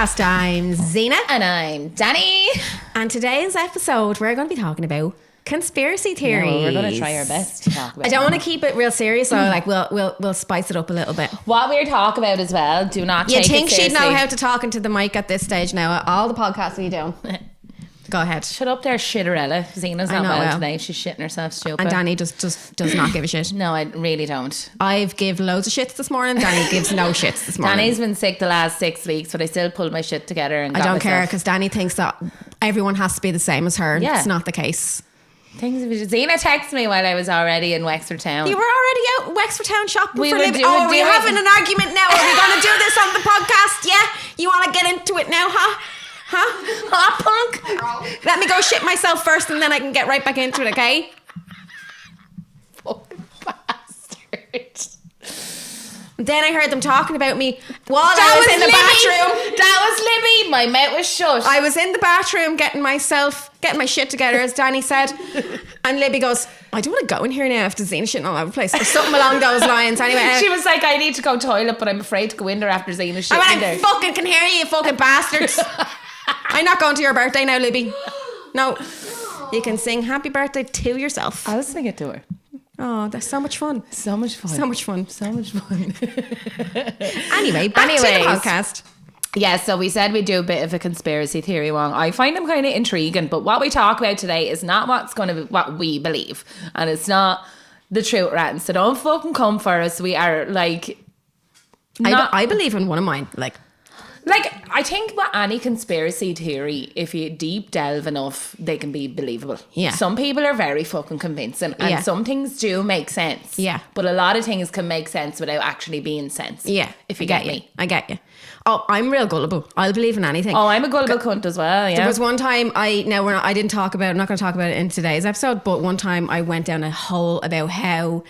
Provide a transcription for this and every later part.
podcast. I'm Zena. And I'm Danni. And today's episode, we're going to be talking about conspiracy theories. Yeah, well, we're going to try our best to talk about I don't want to keep it real serious, so like we'll spice it up a little bit. what we're talking about as well. Do not take it seriously. You think she'd know how to talk into the mic at this stage now? All the podcasts we do. Go ahead. Shut up there, shitterella. Zena's not well today. She's shitting herself stupid. And Danni just does not give a shit. No, I really don't. I've give loads of shits this morning. Danni gives no shits this morning. Danni's been sick the last 6 weeks, but I still pulled my shit together and I don't care because Danni thinks that everyone has to be the same as her. Yeah. It's not the case. Zena texted me while I was already in Wexford Town. You were already out in Wexford Town shopping for living. are we having an argument now? Are we going to do this on the podcast? Yeah? You want to get into it now, huh? Punk? Let me go shit myself first and then I can get right back into it, okay? Fucking bastard. Then I heard them talking about me while I was in the bathroom. That was Libby. My mouth was shut. I was in the bathroom getting my shit together, as Danni said. And Libby goes, I don't want to go in here now after Zena shitting all over the place. Or something along those lines. Anyway, she was like, I need to go toilet, but I'm afraid to go in there after Zena shitting I fucking can hear you fucking bastards. I'm not going to your birthday now, Libby. No. You can sing happy birthday to yourself. I'll sing it to her. Oh, that's so much fun. So much fun. So much fun. So much fun. Anyway, back to the podcast. Yeah, so we said we'd do a bit of a conspiracy theory one. I find them kind of intriguing, but what we talk about today is not what we believe. And it's not the truth, Rat. So don't fucking come for us. We are like... I believe in one of mine. Like, I think with any conspiracy theory, if you deep delve enough, they can be believable. Yeah. Some people are very fucking convincing and some things do make sense. Yeah. But a lot of things can make sense without actually being sense. Yeah. If you get me. I get you. Oh, I'm real gullible. I'll believe in anything. Oh, I'm a gullible cunt as well, yeah. There was one time I'm not going to talk about it in today's episode, but one time I went down a hole about how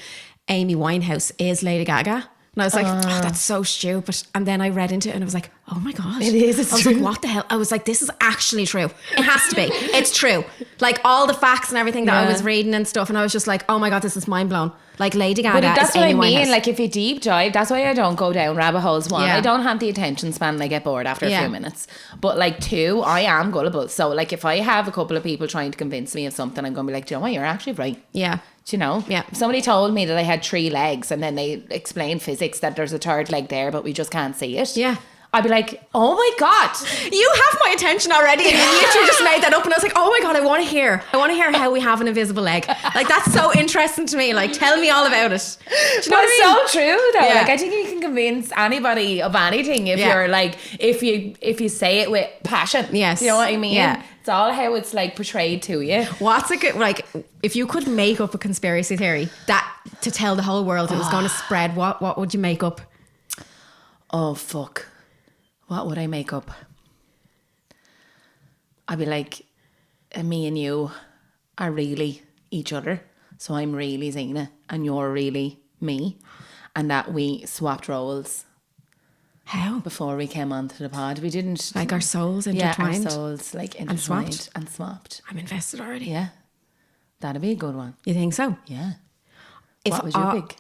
Amy Winehouse is Lady Gaga. And I was like, oh, that's so stupid. And then I read into it and I was like, oh my God. It is, it's true. I was like, what the hell? I was like, this is actually true. It has to be. It's true. Like all the facts and everything that I was reading and stuff. And I was just like, oh my God, this is mind blown. Like Lady Gaga but that's is what Amy I mean. Winehouse. Like if you deep dive, that's why I don't go down rabbit holes. One, Yeah. I don't have the attention span and I get bored after a few minutes. But like two, I am gullible. So like if I have a couple of people trying to convince me of something, I'm going to be like, do you know what? You're actually right. Yeah. Do you know? Yeah. If somebody told me that I had 3 legs and then they explained physics that there's a third leg there, but we just can't see it. Yeah. I'd be like, oh my God. You have my attention already. And you literally just made that up. And I was like, oh my God, I want to hear how we have an invisible leg. Like, that's so interesting to me. Like, tell me all about it. Do you know what I mean? So true though. Yeah. Like I think you can convince anybody of anything if you're like, if you say it with passion. Yes. You know what I mean? Yeah. It's all how it's like portrayed to you. What's a good, like, if you could make up a conspiracy theory that to tell the whole world it was going to spread, what would you make up? Oh, fuck. What would I make up? I'd be like, me and you are really each other. So I'm really Zena and you're really me. And that we swapped roles. How? Before we came onto the pod. We didn't... Like our souls intertwined? Yeah, our souls like intertwined and swapped. I'm invested already. Yeah. That'd be a good one. You think so? Yeah. If what was your big?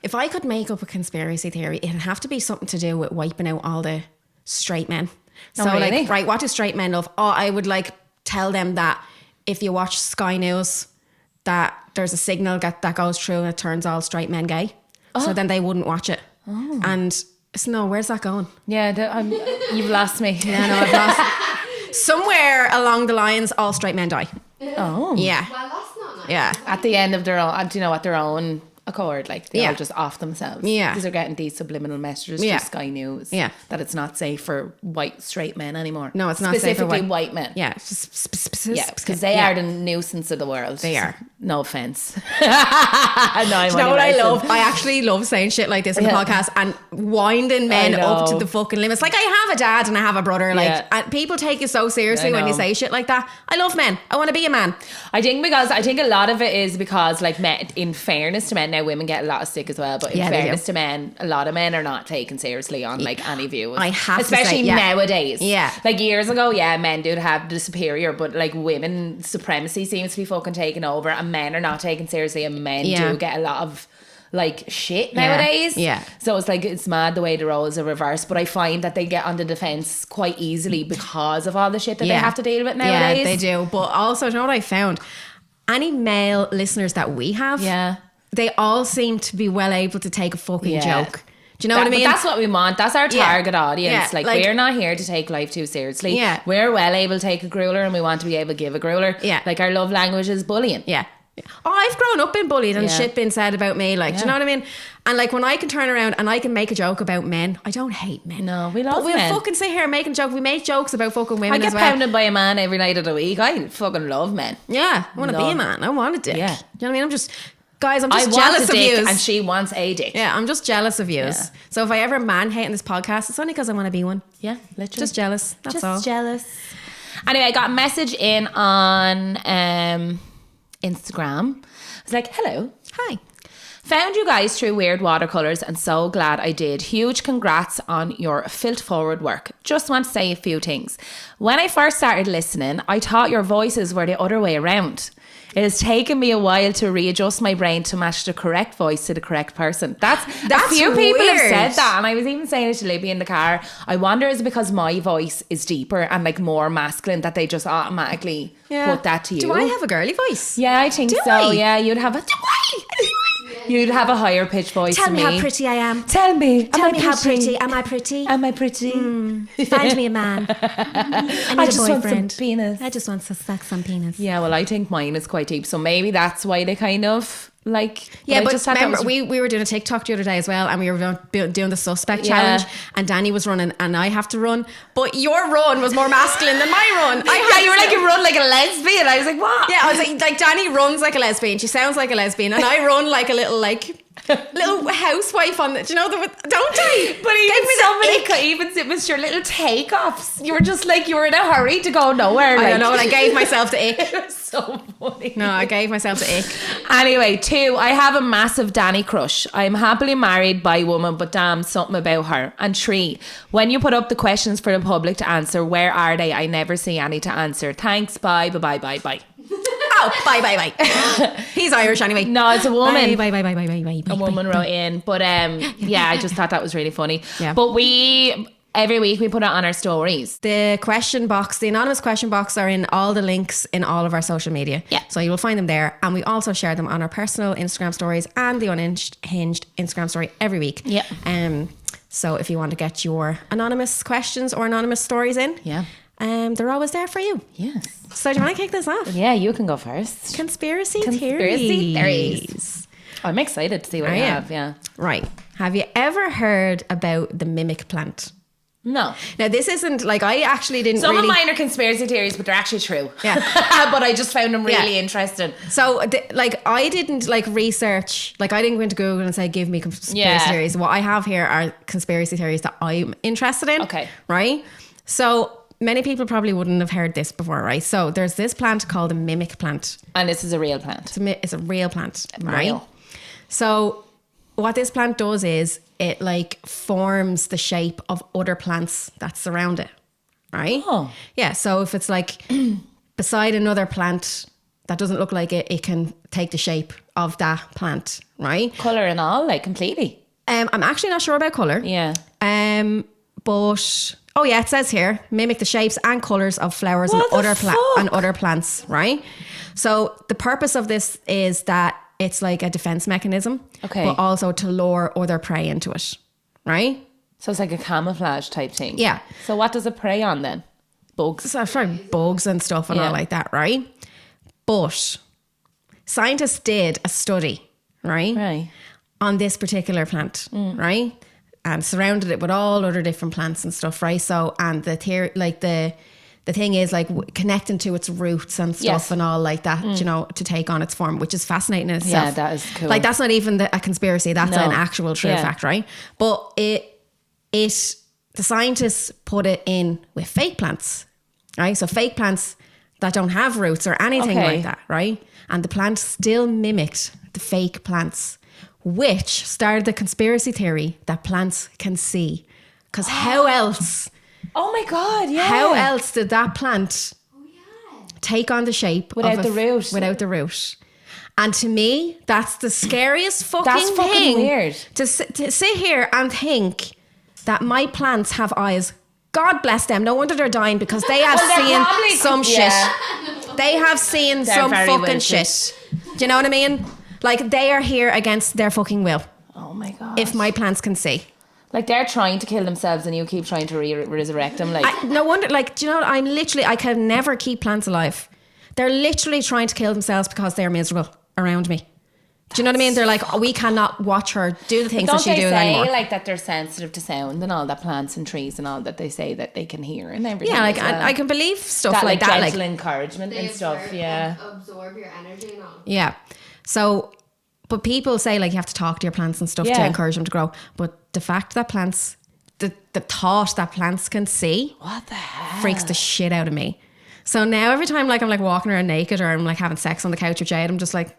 If I could make up a conspiracy theory, it'd have to be something to do with wiping out all the straight men. So really? like, right, what do straight men love? Oh, I would like tell them that if you watch Sky News, that there's a signal that goes through and it turns all straight men gay. So then they wouldn't watch it. Oh. And so no, where's that going? Yeah, you've lost me. Yeah, no, I've lost. Somewhere along the lines, all straight men die. Oh. Yeah. Well, that's not nice. Yeah. At the end of their own, at their own accord, like they're all just off themselves. Yeah. Because they're getting these subliminal messages through Sky News. Yeah. That it's not safe for white straight men anymore. No, it's not safe for specifically white men. Yeah. Yeah, because they are the nuisance of the world. They are. No offense. No, I'm you know what I love? I actually love saying shit like this on the podcast and winding men up to the fucking limits. Like, I have a dad and I have a brother. Like, and people take you so seriously when you say shit like that. I love men. I want to be a man. I think a lot of it is because, like, men, in fairness to men, now women get a lot of stick as well, but in fairness to men, a lot of men are not taken seriously on like any view. I have especially to say, nowadays. Yeah. Like years ago, men did have the superior, but like women supremacy seems to be fucking taken over, and men are not taken seriously, and men do get a lot of like shit nowadays. Yeah. So it's like, it's mad the way the roles are reversed. But I find that they get on the defense quite easily because of all the shit that they have to deal with nowadays. Yeah, they do. But also, you know what I found? Any male listeners that we have, they all seem to be well able to take a fucking joke. Do you know what I mean? But that's what we want. That's our target audience. Yeah, like, we're not here to take life too seriously. Yeah. We're well able to take a grueler, and we want to be able to give a grueler. Yeah. Like, our love language is bullying. Yeah. Oh, I've grown up being bullied and shit being said about me. Like, do you know what I mean? And like, when I can turn around and I can make a joke about men, I don't hate men. No, we love but we'll men. fucking sit here making jokes. We make jokes about fucking women I get as well. pounded by a man every night of the week. I fucking love men. Yeah, I want to be a man. I want a dick. Yeah. Do you know what I mean? I'm just jealous want a of dick you. and she wants a dick. Yeah, I'm just jealous of you. Yeah. So if I ever man hate in this podcast, it's only because I want to be one. Yeah, literally. Just jealous. That's all. Jealous. Anyway, I got a message in on Instagram. I was like, hello. Hi. Found you guys through Weird Watercolours and so glad I did. Huge congrats on your filt forward work. Just want to say a few things. When I first started listening, I thought your voices were the other way around. It has taken me a while to readjust my brain to match the correct voice to the correct person. That's a few people have said that, and I was even saying it to Libby in the car. I wonder, is it because my voice is deeper and like more masculine that they just automatically put that to you? Do I have a girly voice? Yeah, I think Do so. I? Yeah, you'd have a you'd have a higher pitched voice. Tell than me how pretty I am. Tell me. Tell me how pretty. Am I pretty? Am I pretty? Find me a man. I need I a just want some boyfriend. penis. I just want to suck some penis. Yeah, well, I think mine is quite deep, so maybe that's why they kind of like. Yeah, I but just thought that remember, was- we were doing a TikTok the other day as well, and we were doing the suspect Yeah. challenge, and Danny was running, and I have to run, but your run was more masculine than my run. you were like, you run like a lesbian. I was like, what? Yeah, I was like Danny runs like a lesbian. She sounds like a lesbian, and I run like a little housewife on the. Do you know don't I? But even it was your little takeoffs. You were just like, you were in a hurry to go nowhere. I Like. don't know, and I gave myself the ick. It was so funny. No, I gave myself the ick. Anyway, 2, I have a massive Danny crush. I'm happily married by a woman, but damn, something about her. And 3, when you put up the questions for the public to answer, where are they? I never see any to answer. Thanks, bye. Oh, bye. He's Irish anyway. No, it's a woman. Bye. A woman wrote in. But yeah, I just thought that was really funny. Yeah. But every week we put it on our stories. The question box, the anonymous question box, are in all the links in all of our social media. Yeah. So you will find them there. And we also share them on our personal Instagram stories and the Unhinged Instagram story every week. Yeah. So if you want to get your anonymous questions or anonymous stories in, they're always there for you. Yes. So do you want to kick this off? Yeah, you can go first. Conspiracy Conspiracy theories. I'm excited to see what Are you you? have. Yeah. Right. Have you ever heard about the mimic plant? No. Now, this isn't like, I actually didn't Some really... of mine are conspiracy theories, but they're actually true. Yeah. But I just found them really Yeah. interesting. So, I didn't research, I didn't go into Google and say, give me conspiracy Yeah. theories. What I have here are conspiracy theories that I'm interested in. Okay. Right? So, many people probably wouldn't have heard this before, right? So, there's this plant called a mimic plant. And this is a real plant. It's a real plant, right? Real. So, what this plant does is it forms the shape of other plants that surround it, right? Oh. Yeah, so if it's beside another plant that doesn't look like it, it can take the shape of that plant, right? Colour and all, completely. I'm actually not sure about colour. Yeah. But it says here, mimic the shapes and colours of flowers and What the other plants, right? So the purpose of this is that it's like a defense mechanism, Okay. but also to lure other prey into it, right? So it's like a camouflage type thing. Yeah. So what does it prey on then? Bugs. So sorry, bugs and stuff and Yeah. all like that, right? But scientists did a study, right? Right. On this particular plant, right? And surrounded it with all other different plants and stuff, right? So, and the theory, the thing is connecting to its roots and stuff Yes. and all like that, to take on its form, which is fascinating in itself. Yeah, that is cool. That's not even a conspiracy. That's No. an actual true Yeah. fact, right? But the scientists put it in with fake plants, right? So fake plants that don't have roots or anything Okay. like that, right? And the plant still mimicked the fake plants, which started the conspiracy theory that plants can see. Because how else... Oh my God, yeah. How else did that plant take on the shape Without of the root? Without the root. And to me, that's the scariest fucking That's thing. fucking weird. To sit here and think that my plants have eyes. God bless them. No wonder they're dying because they have seen some shit. They have seen some fucking wilted. shit. Do you know what I mean? Like, they are here against their fucking will. Oh my God. If my plants can see. Like, they're trying to kill themselves and you keep trying to resurrect them. Like, No wonder, like, do you know what? I can never keep plants alive. They're literally trying to kill themselves because they're miserable around me. Do you know what I mean? They're like, oh, we cannot watch her do the things that she does anymore. Don't they say like that they're sensitive to sound and all that, plants and trees and all that, they say that they can hear and everything? Yeah, like as well. I can believe stuff that, like that. Gentle Like encouragement They and stuff. Yeah. absorb your energy and all. yeah. So, but people say like you have to talk to your plants and stuff to Yeah. encourage them to grow. But the fact that plants, the thought that plants can see, What the hell? freaks the shit out of me. So now every time like I'm like walking around naked or I'm like having sex on the couch with Jade, I'm just like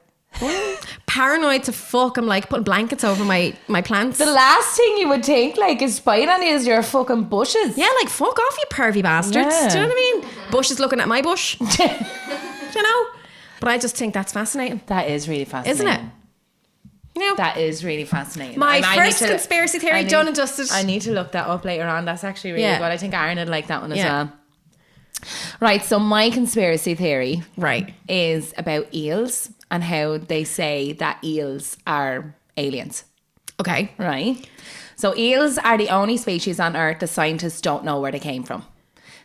paranoid to fuck. I'm like putting blankets over my plants. The last thing you would think like is spying on you is your fucking bushes. Yeah, like fuck off, you pervy bastards. Yeah. Do you know what I mean? Bush is looking at my bush. Do you know? But I just think that's fascinating, That is really fascinating. isn't it? You know, That is really fascinating. my And I need first to- conspiracy theory I need- done and dusted. I need to look that up later on. That's actually really Yeah. good. I think Aaron would like that one as Yeah. well. Right, so my conspiracy theory Right. is about eels and how they say that eels are aliens. Okay. Right? So eels are the only species on Earth the scientists don't know where they came from.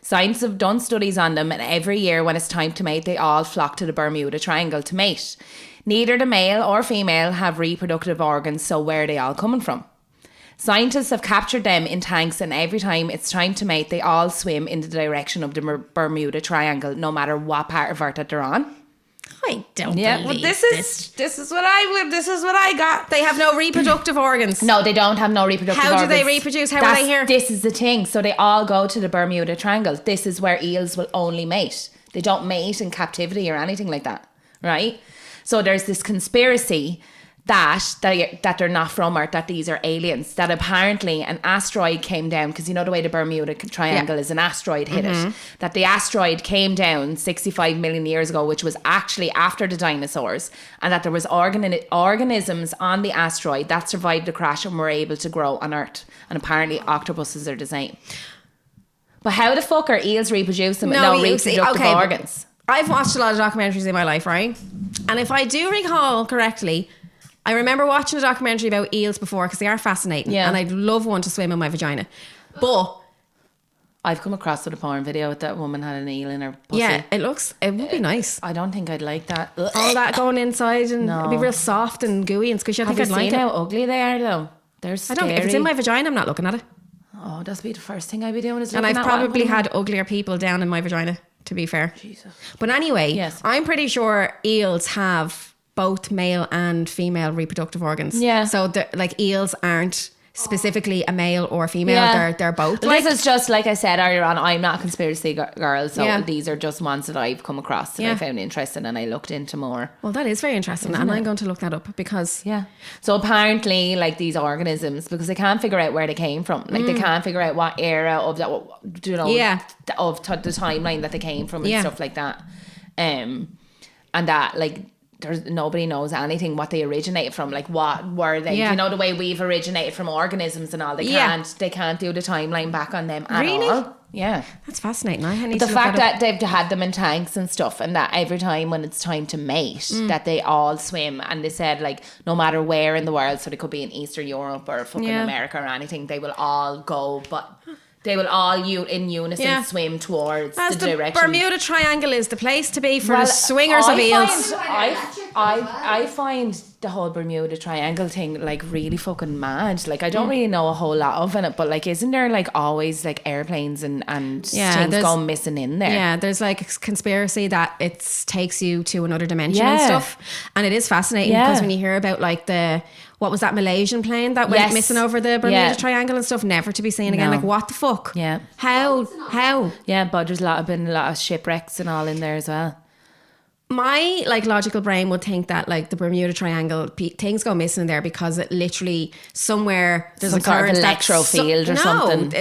Scientists have done studies on them, and every year when it's time to mate, they all flock to the Bermuda Triangle to mate. Neither the male or female have reproductive organs, so where are they all coming from? Scientists have captured them in tanks, and every time it's time to mate, they all swim in the direction of the Bermuda Triangle, no matter what part of Earth that they're on. I don't Yeah, believe but this is what I got. They have no reproductive organs. No, they don't have no reproductive How do they organs. reproduce? How are they here? This is the thing. So they all go to the Bermuda Triangle. This is where eels will only mate. They don't mate in captivity or anything like that, right? So there's this conspiracy that they're not from Earth, that these are aliens, that apparently an asteroid came down, because you know the way the Bermuda Triangle is, an asteroid hit it, that the asteroid came down 65 million years ago, which was actually after the dinosaurs, and that there was organisms on the asteroid that survived the crash and were able to grow on Earth, and apparently octopuses are the same. But how the fuck are eels reproducing with no you see, reproductive okay, but organs? I've watched a lot of documentaries in my life, right? And if I do recall correctly, I remember watching a documentary about eels before because they are fascinating. Yeah. And I'd love one to swim in my vagina. But I've come across with a porn video with that woman had an eel in her pussy. yeah, it would be nice. I don't think I'd like that. All that going inside and No. it'd be real soft and gooey and squishy. I Have think you I'd seen like it. how ugly they are though? They're I scary. don't. If it's in my vagina, I'm not looking at it. Oh, that's be the first thing I'd be doing is And looking I've at what I'm probably gonna- had uglier people down in my vagina, to be fair. Jesus. But anyway, Yes. I'm pretty sure eels have both male and female reproductive organs. Yeah. So like eels aren't specifically a male or female. Yeah. They're both. Well, Like, this is just like I said earlier on. I'm not a conspiracy girl, so Yeah. these are just ones that I've come across that I Yeah. found interesting, and I looked into more. well, that is very interesting, and I'm going to look that up because Yeah. So apparently, like these organisms, because they can't figure out where they came from, like they can't figure out what era of that, you know, Yeah. the timeline that they came from and Yeah. stuff like that, and that like. There's nobody knows anything what they originated from, like what were they? Yeah. You know the way we've originated from organisms and all. They Yeah. can't do the timeline back on them at Really? all. Yeah. that's fascinating. I need The to look fact that up. that they've had them in tanks and stuff, and that every time when it's time to mate, that they all swim, and they said like no matter where in the world, so they could be in Eastern Europe or fucking Yeah. America or anything, they will all go, but they will all in unison Yeah. swim towards As the the direction. Bermuda Triangle is the place to be for Well, the swingers I of eels. I find the whole Bermuda Triangle thing like really fucking mad. Like I don't really know a whole lot of it, but like isn't there like always like airplanes and Yeah, things there's- going missing in there? Yeah, there's like a conspiracy that it takes you to another dimension and Yeah. stuff. And it is fascinating Yeah. because when you hear about like what was that Malaysian plane that went Yes. missing over the Bermuda Yeah. Triangle and stuff, never to be seen again. No. Like what the fuck? Yeah. How? Yeah, but there's been a lot of shipwrecks and all in there as well. My like logical brain would think that like the Bermuda Triangle things go missing there because it literally somewhere there's Some a sort of current that electro field or something.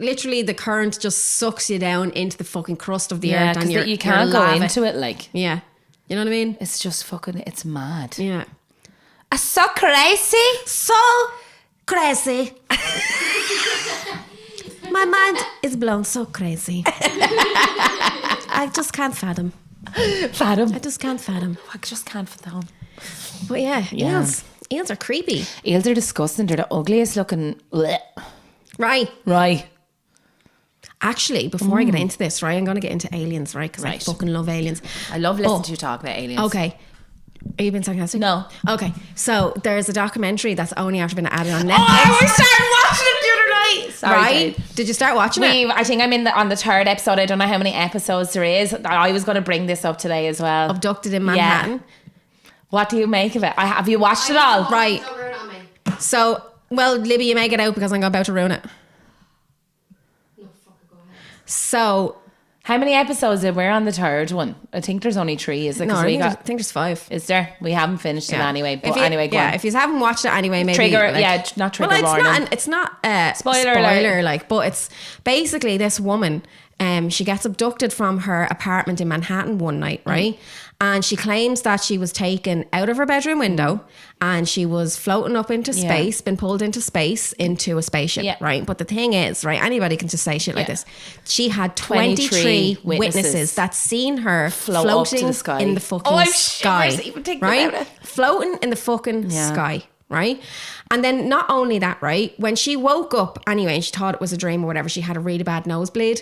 Literally the current just sucks you down into the fucking crust of the Yeah, earth and because you're you can't you're go lava. into it like. Yeah. You know what I mean? It's just fucking, it's mad. Yeah. It's so crazy. So crazy. My mind is blown so crazy. I just can't fathom. Fathom. I just can't fathom. I just can't fathom. But yeah, eels are creepy. Eels are disgusting. They're the ugliest looking. Blech. Right. Actually, before I get into this, right, I'm going to get into aliens, right? Because I fucking love aliens. I love listening to you talk about aliens. Okay. Are you being sarcastic? No. Okay. So there's a documentary that's only after been added on Netflix. Oh, we started watching it the other night. Sorry, right? Jade. Did you start watching it? I think I'm on the third episode. I don't know how many episodes there is. I was going to bring this up today as well. Abducted in Manhattan. Yeah. What do you make of it? Have you watched it all? Right. So, well, Libby, you may get out because I'm about to ruin it. No, fuck it, go ahead. So, how many episodes are we on the third one? I think there's only 3. Is it? no, I think there's 5. Is there? We haven't finished it anyway. But anyway, go on. if you haven't watched it anyway, maybe Trigger, like, not trigger warning. It's not Spoiler spoiler alert. like, but it's basically this woman. She gets abducted from her apartment in Manhattan one night, right? And she claims that she was taken out of her bedroom window and she was floating up into space, been pulled into space into a spaceship, right? But the thing is, right, anybody can just say shit like this. She had 23 witnesses that seen her floating to the sky. in the fucking sky, Even thinking right? about it. Floating in the fucking sky, right? And then not only that, right? When she woke up anyway, and she thought it was a dream or whatever, she had a really bad nosebleed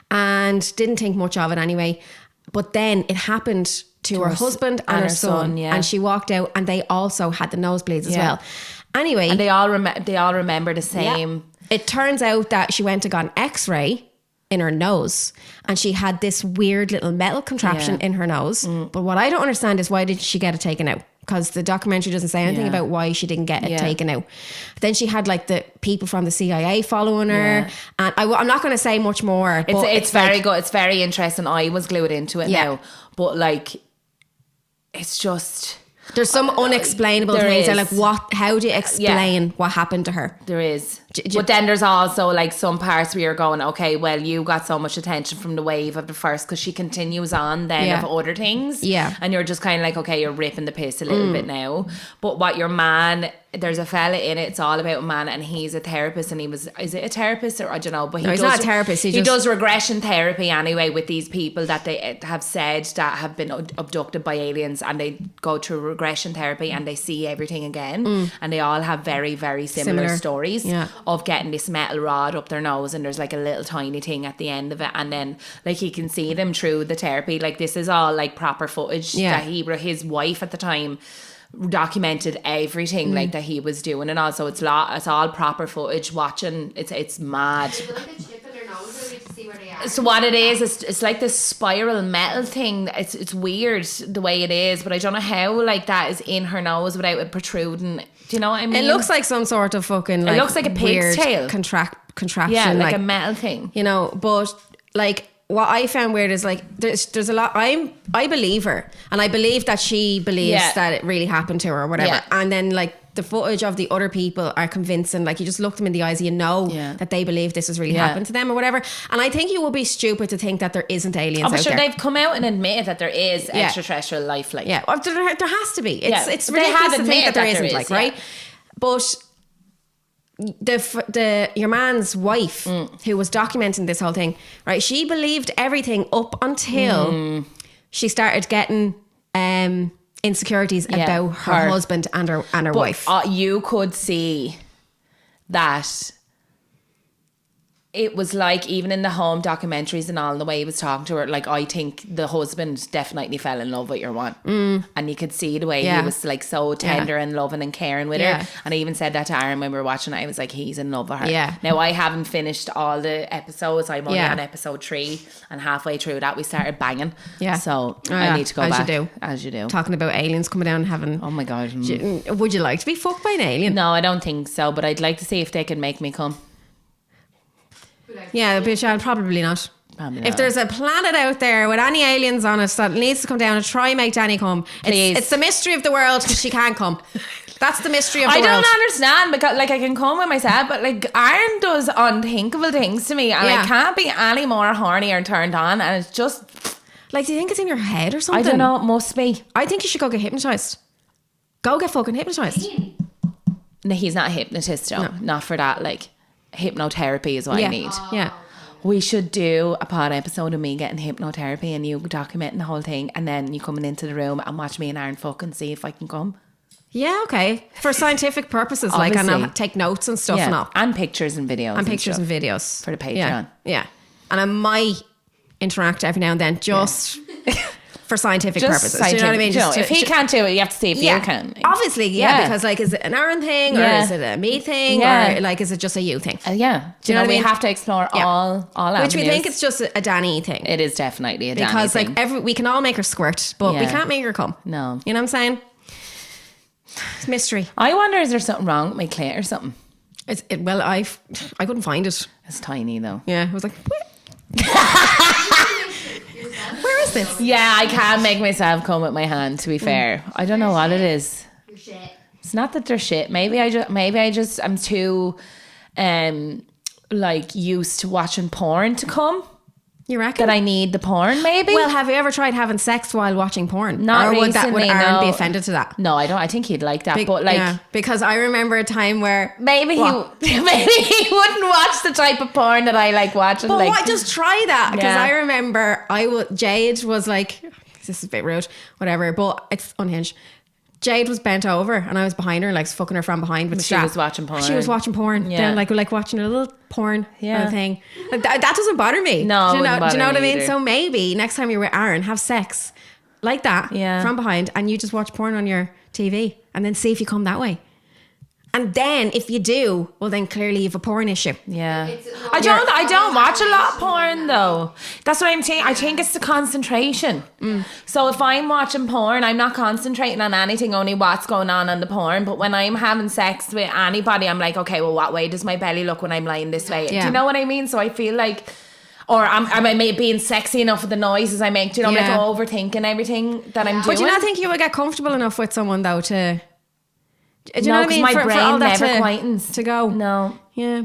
and didn't think much of it anyway. But then it happened to her husband and her son, and she walked out and they also had the nosebleeds as well. Anyway, and they all remember the same. It turns out that she went and got an X-ray in her nose and she had this weird little metal contraption in her nose. But what I don't understand is, why did she get it taken out? Because the documentary doesn't say anything about why she didn't get it taken out. Then she had like the people from the CIA following her, and I'm not going to say much more. But It's very good. It's very interesting. I was glued into it now, but like, it's just, there's some unexplainable things. is. Like, what? How do you explain what happened to her? there is. But then there's also like some parts where you're going, okay, well, you got so much attention from the wave of the first, because she continues on then of other things. Yeah. And you're just kind of like, okay, you're ripping the piss a little bit now. But what your man, there's a fella in it, it's all about a man, and he's a therapist, and is it a therapist or I don't know, but he's not a therapist. He does regression therapy anyway with these people that they have said that have been abducted by aliens, and they go through regression therapy and they see everything again, and they all have very, very similar stories of getting this metal rod up their nose, and there's like a little tiny thing at the end of it, and then like he can see them through the therapy. Like, this is all like proper footage that his wife at the time documented everything like that he was doing, and also it's all proper footage watching. It's mad. They like a chip in their nose, really, to see where they are. So what it is, it's like this spiral metal thing. It's weird the way it is, but I don't know how like that is in her nose without it protruding. Do you know what I mean? It looks like some sort of fucking like, it looks like a pig's weird tail contraption. Yeah, like a metal thing. You know, but like, what I found weird is like there's a lot. I believe her, and I believe that she believes that it really happened to her or whatever. Yeah. And then like the footage of the other people are convincing. Like, you just look them in the eyes, you know that they believe this has really happened to them or whatever. And I think you will be stupid to think that there isn't aliens but out sure, there. they've come out and admitted that there is extraterrestrial life. Like, Well, there has to be. It's They ridiculous have to think admitted that there that there isn't. is, Like, right? But your man's wife, who was documenting this whole thing, right? She believed everything up until she started getting insecurities about her husband and her wife. You could see that it was like, even in the home documentaries and all, the way he was talking to her, like, I think the husband definitely fell in love with your one. And you could see the way he was like so tender and loving and caring with her. And I even said that to Aaron when we were watching it. I was like, he's in love with her. Now, I haven't finished all the episodes. I'm only on episode 3, and halfway through that we started banging. So I need to go back. As you do. Talking about aliens coming down and having... Oh my God. Would you like to be fucked by an alien? No, I don't think so, but I'd like to see if they can make me come. Yeah, but probably not. If there's a planet out there with any aliens on it that needs to come down and try and make Danny come, it's the mystery of the world, because she can't come. That's the mystery of the world. I don't understand, because like, I can come with myself, but like, Aaron does unthinkable things to me, and I can't be any more horny or turned on, and it's just Like, do you think it's in your head or something? I don't know. It must be. I think you should go get hypnotized. Go get fucking hypnotized. No, he's not a hypnotist, Joe. No. Not for that. Like, hypnotherapy is what I need. Yeah. We should do a pod episode of me getting hypnotherapy and you documenting the whole thing, and then you coming into the room and watch me and Aaron fuck and see if I can come. Yeah, okay. For scientific purposes, like, and I'll take notes and stuff and all. And pictures and videos. And pictures stuff and videos. for the Patreon. Yeah. And I might interact every now and then just for scientific purposes. Do you know what I mean? Just if he can't do it, you have to see if you can. Obviously, because like, is it an Aaron thing or is it a me thing or like, is it just a you thing? Do you know what I mean? We have to explore all Which we avenues. think it's just a Danny thing. It is definitely a Danny because thing. like we can all make her squirt, but we can't make her come. No. You know what I'm saying? It's mystery. I wonder, is there something wrong with my clit or something? Well, I couldn't find it. It's tiny though. Yeah, I was like, where is this? Yeah, I can make myself come with my hand, to be fair. I don't know what it is. You're shit. It's not that they're shit. Maybe I just I'm too like used to watching porn to come. You reckon? That I need the porn, maybe? Well, have you ever tried having sex while watching porn? Not or would recently, Aaron be no. offended to that? No, I don't. I think he'd like that. But like because I remember a time where maybe he wouldn't watch the type of porn that I like watching. But like, why just try that? Because Yeah. I remember Jade was like, this is a bit rude, whatever, but it's unhinged. Jade was bent over and I was behind her, like fucking her from behind with the She strap. was watching porn. She was watching porn. Yeah. Then like watching a little porn Yeah. thing. Like that doesn't bother me. No, do you it know, wouldn't do you know bother what I me mean? either. So maybe next time you're with Aaron, have sex like that from behind and you just watch porn on your TV and then see if you come that way. And then if you do, well then clearly you have a porn issue. Yeah. I don't watch a lot of porn though. That's what I'm saying. I think it's the concentration. So if I'm watching porn, I'm not concentrating on anything, only what's going on the porn. But when I'm having sex with anybody, I'm like, okay, well, what way does my belly look when I'm lying this way? Do Yeah. you know what I mean? So I feel like, or am I being sexy enough with the noises I make? Do you know, like overthinking everything that I'm doing? But do you not think you would get comfortable enough with someone though to... Do you know what I 'cause mean? my For brain all that never quietens. to go. No. Yeah.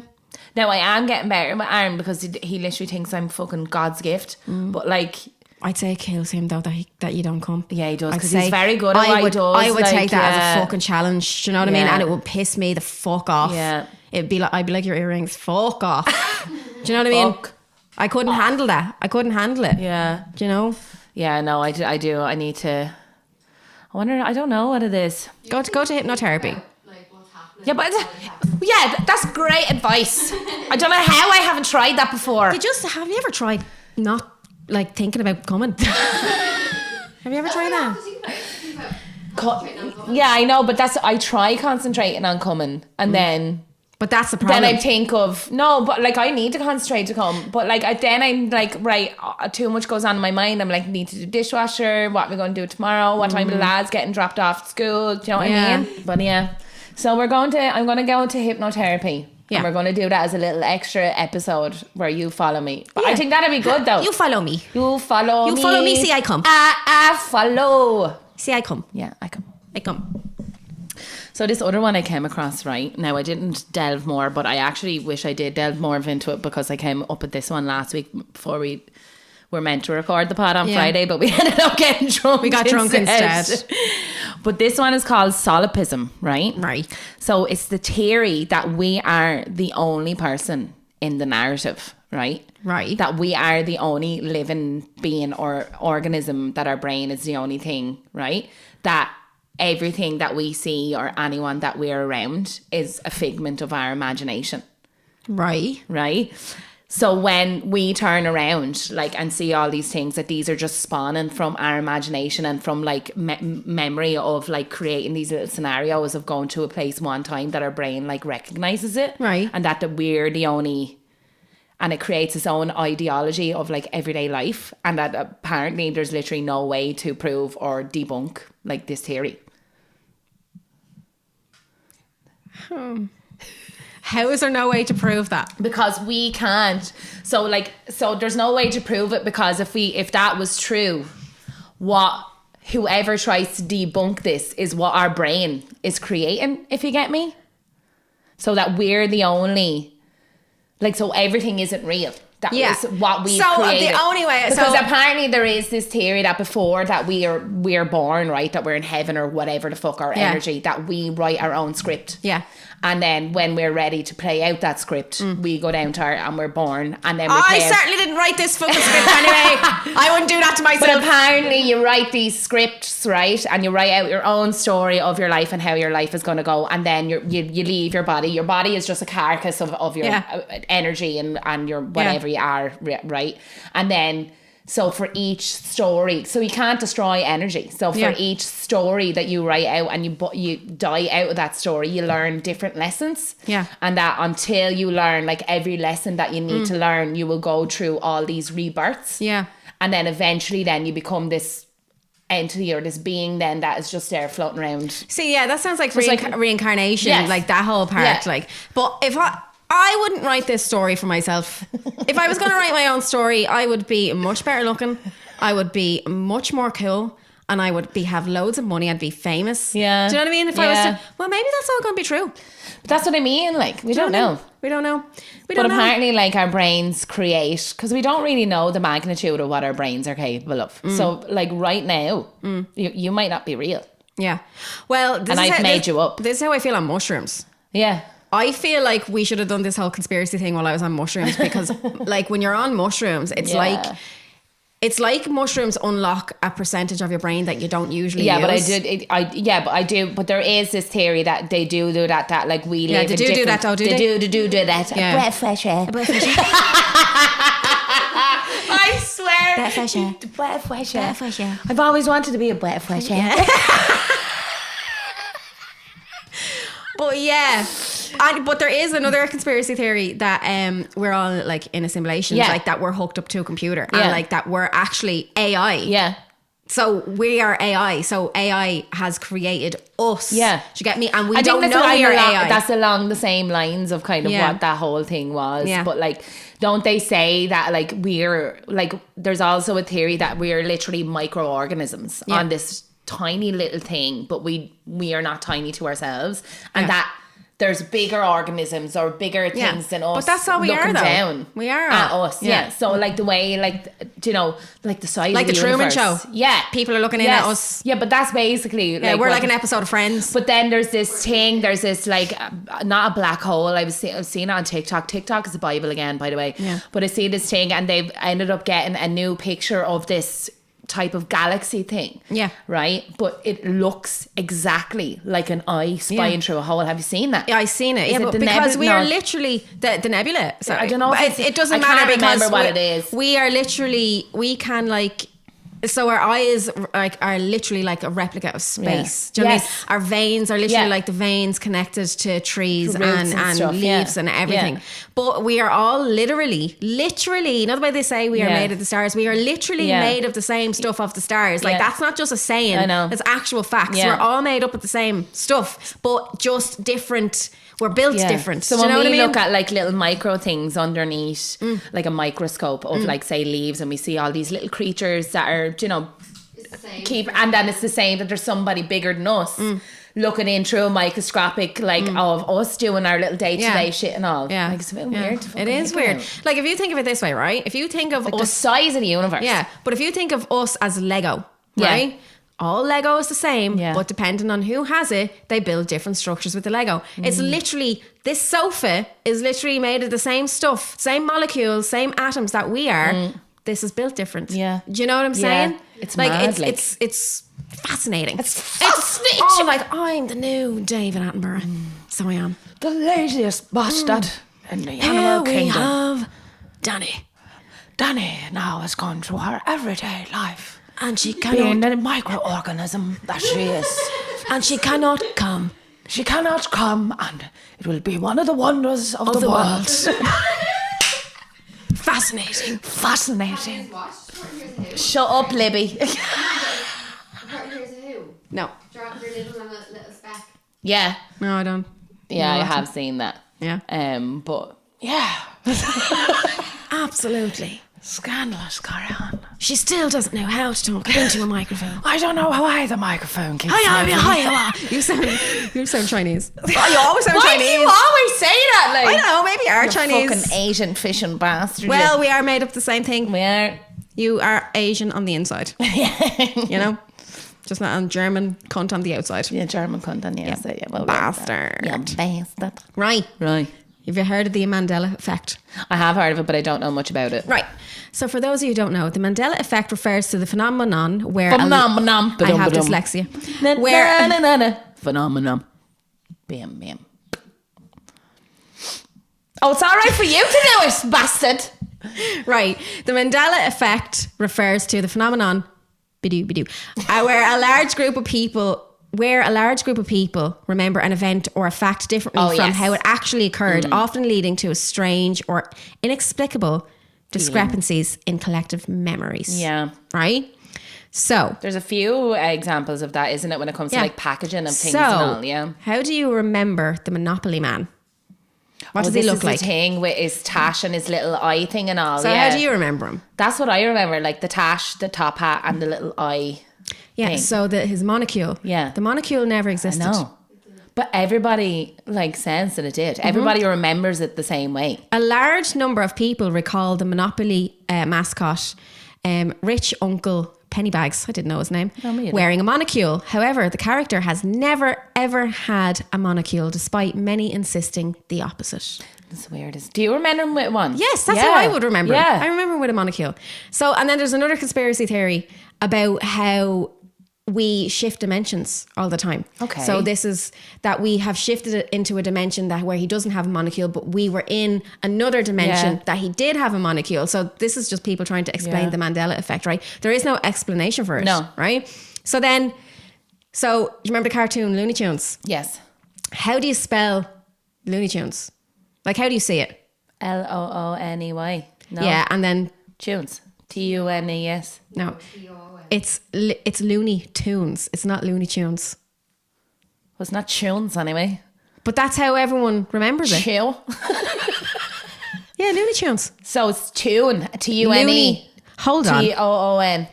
Now I am getting better with Aaron because he literally thinks I'm fucking God's gift. But like, I'd say it kills him though that you don't come. yeah, he does I'd because say he's very good at what he does. I would like, take that as a fucking challenge. Do you know what I mean? Yeah. And it would piss me the fuck off. Yeah. It'd be like I'd be like your earrings. Fuck off. Do you know what I mean? Fuck. I couldn't handle that. I couldn't handle it. Yeah. Do you know? Yeah, no, I do. I need to. I wonder. I don't know what it is. Go to hypnotherapy. Like, what's happening? Yeah, but that's great advice. I don't know how I haven't tried that before. Have you ever tried not like thinking about coming? Have you ever tried that? Yeah, I know, but I try concentrating on coming, and then. But that's the problem. Then I think of no, but like I need to concentrate to come. But like then I'm like, right, too much goes on in my mind. I'm like, need to do dishwasher. What are we going to do tomorrow? What time are the lads getting dropped off at school? Do you know what I mean? But yeah, so I'm going to go into hypnotherapy. Yeah. And we're going to do that as a little extra episode where you follow me. But I think that'd be good though. You follow me. You follow me. You follow me. See, I come. I follow. See, I come. Yeah, I come. I come. So this other one I came across, right? Now I didn't delve more, but I actually wish I did delve more into it because I came up with this one last week before we were meant to record the pod on Friday, but we ended up getting drunk. We got drunk instead. But this one is called solipsism, right? Right. So it's the theory that we are the only person in the narrative, right? Right. That we are the only living being or organism, that our brain is the only thing, right? That everything that we see or anyone that we're around is a figment of our imagination. Right. Right? So when we turn around like and see all these things, that these are just spawning from our imagination and from like memory of like creating these little scenarios of going to a place one time, that our brain like recognizes it. Right. And that we're the only, and it creates its own ideology of like everyday life, and that apparently there's literally no way to prove or debunk like this theory. How is there no way to prove that? Because we can't. So there's no way to prove it, because if that was true, whoever tries to debunk this is what our brain is creating, if you get me. So that we're the only, like, so everything isn't real. That Yeah. is what we So, created. the only way- because so- apparently there is this theory that before that we're born, right, that we're in heaven or whatever the fuck our Yeah. energy, that we write our own script. Yeah. And then when we're ready to play out that script, we go down to and we're born, and then we I play out. certainly didn't write this fucking script anyway. I wouldn't do that to But myself. apparently you write these scripts, right? And you write out your own story of your life and how your life is going to go. And then you leave your body. Your body is just a carcass of your Yeah. energy and your whatever you are, right? And then, so for each story, so you can't destroy energy. So for Yeah. each story that you write out and you die out of that story, you learn different lessons. Yeah. And that until you learn, like every lesson that you need to learn, you will go through all these rebirths. Yeah. And then eventually then you become this entity or this being then that is just there floating around. See, yeah, that sounds like, it's like- reincarnation, Yes. like that whole part. Yeah. Like, but if I wouldn't write this story for myself. If I was going to write my own story, I would be much better looking. I would be much more cool. And I would have loads of money. I'd be famous. Yeah. Do you know what I mean? If I was Yeah. to, well, maybe that's all going to be true. But that's what I mean, like, we don't know. We don't know. We But don't know. apparently, like, our brains create, because we don't really know the magnitude of what our brains are capable of. So, like, right now, you might not be real. Yeah. Well, this And is I've how, made this, you up. This is how I feel on mushrooms. Yeah. I feel like we should have done this whole conspiracy thing while I was on mushrooms because, like, when you're on mushrooms, it's Yeah. like mushrooms unlock a percentage of your brain that you don't usually Yeah, use. but I do. But there is this theory that they do that. That like we Yeah, live they in do different. that though, do they they? do that. Yeah. Breath fresh air. I swear. Breath fresh air. Breath fresh air. Breath fresh air. I've always wanted to be a breath fresh air. But yeah, but there is another conspiracy theory that we're all like in a simulation, Yeah. like that we're hooked up to a computer Yeah. and like that we're actually AI. Yeah. So we are AI. So AI has created us. Yeah. Do you get me? And we I don't think know we are AI. that's along the same lines of kind of Yeah. what that whole thing was. Yeah. But like, don't they say that like we're like, there's also a theory that we're literally microorganisms Yeah. on this tiny little thing, but we are not tiny to ourselves, and Yeah. that there's bigger organisms or bigger Yeah. things than us. But that's how we are, looking though. down We are. at us. Yeah. Yeah. So like the way, like, you know, like the size Like of the the Truman universe. Show. Yeah. People are looking in at us. Yeah, but that's basically Yeah, we're what- like an episode of Friends. but then there's this thing, there's this like, not a black hole. I've seen it on TikTok. TikTok is the Bible again, by the way. Yeah. But I see this thing and they've ended up getting a new picture of this type of galaxy thing. Yeah. Right? But it looks exactly like an eye spying Yeah. through a hole. Have you seen that? Yeah, I've seen it. Is Yeah, it but the because nebula? we are No. literally the nebula. Sorry. I don't know if But it's- it doesn't I matter can't because remember what we- it is. We are literally, we can like, so our eyes like are literally like a replica of space. Yeah. Do you know Yes. what I mean? Our veins are literally Yeah. like the veins connected to trees To roots and and stuff, yeah. leaves and everything. Yeah. But we are all literally, not the way they say we are Yeah. made of the stars. We are literally Yeah. made of the same stuff of the stars. Like Yeah. that's not just a saying. I know. It's actual facts. Yeah. We're all made up of the same stuff, but just different. We're built Yeah. different. So Do you when know we what I mean? look at like little micro things underneath, like a microscope of like say leaves, and we see all these little creatures that are, you know, It's the same. and then it's the same that there's somebody bigger than us looking in through a microscopic like of us doing our little day-to-day Yeah. shit and all. Yeah. Like, it's a bit Yeah. weird to It fucking is think weird. about. Like if you think of it this way, right? If you think of Like the us, size of the universe. yeah. But if you think of us as Lego, Yeah. right? All Lego is the same, Yeah. but depending on who has it, they build different structures with the Lego. It's literally, this sofa is literally made of the same stuff, same molecules, same atoms that we are. This is built different. Yeah. Do you know what I'm Yeah. saying? It's like mad, it's like- it's fascinating. It's fascinating. oh, like I'm the new David Attenborough. So I am. The laziest bastard in the Here animal we kingdom. have Danny. Danny now has gone through her everyday life. And she Being cannot the microorganism that she is. come She cannot come, and it will be one of the wonders of the world. Fascinating. Fascinating. Here's what? Here's a who. Shut up, Libby. Here's a who. No. Drop your little on a little speck. Yeah. No, I don't. Yeah, I No, have seen that. Yeah. But yeah. Absolutely. Scandalous, carry on. She still doesn't know how to talk into a microphone. I don't know why the microphone keeps You sound Chinese. Oh, you always sound Why Chinese. do you always say that? Like, I don't know, maybe you are you Chinese. fucking Asian fishing bastard. Well, we are made up the same thing. we are. You are Asian on the inside. You know? Just not a German cunt on the outside. Yeah, German cunt on the outside. Yeah, well, Bastard. Yeah, bastard. Right. Right. Have you heard of the Mandela effect? I have heard of it, but I don't know much about it. Right. So for those of you who don't know, the Mandela effect refers to the phenomenon where... Phenomenon. I have dyslexia. Phenomenon. Bam, bam. Oh, it's all right for you to do it, bastard. Right. The Mandela effect refers to the phenomenon where a large group of people remember an event or a fact differently from how it actually occurred, often leading to a strange or inexplicable discrepancies in collective memories. Yeah. Right? So there's a few examples of that, isn't it, when it comes to like packaging of things and all, yeah. How do you remember the Monopoly Man? What does he this look is like? The thing with his tash and his little eye thing and all. So how do you remember him? That's what I remember, like the tash, the top hat, and the little eye. Yeah, thing. so his monocule. Yeah. The monocule never existed. No. But everybody like says that it did. Everybody remembers it the same way. A large number of people recall the Monopoly mascot, Rich Uncle Pennybags, I didn't know his name, wearing a monocule. However, the character has never ever had a monocule, despite many insisting the opposite. That's weird. Do you remember him with one? Yes, that's how I would remember him. I remember him with a monocule. So, and then there's another conspiracy theory about how we shift dimensions all the time. Okay. So this is that we have shifted it into a dimension that where he doesn't have a monocule, but we were in another dimension that he did have a monocule. So this is just people trying to explain the Mandela effect, right? There is no explanation for it. No. Right? So you remember the cartoon Looney Tunes? Yes. How do you spell Looney Tunes? Like, how do you see it? Looney. No. Yeah, and then Tunes. Tunes. no. It's Looney Tunes. It's not Looney Tunes. Well, it's not tunes anyway. But that's how everyone remembers it. Chew. Yeah, Looney Tunes. So it's tune. Tune. Looney. Hold on. Toon.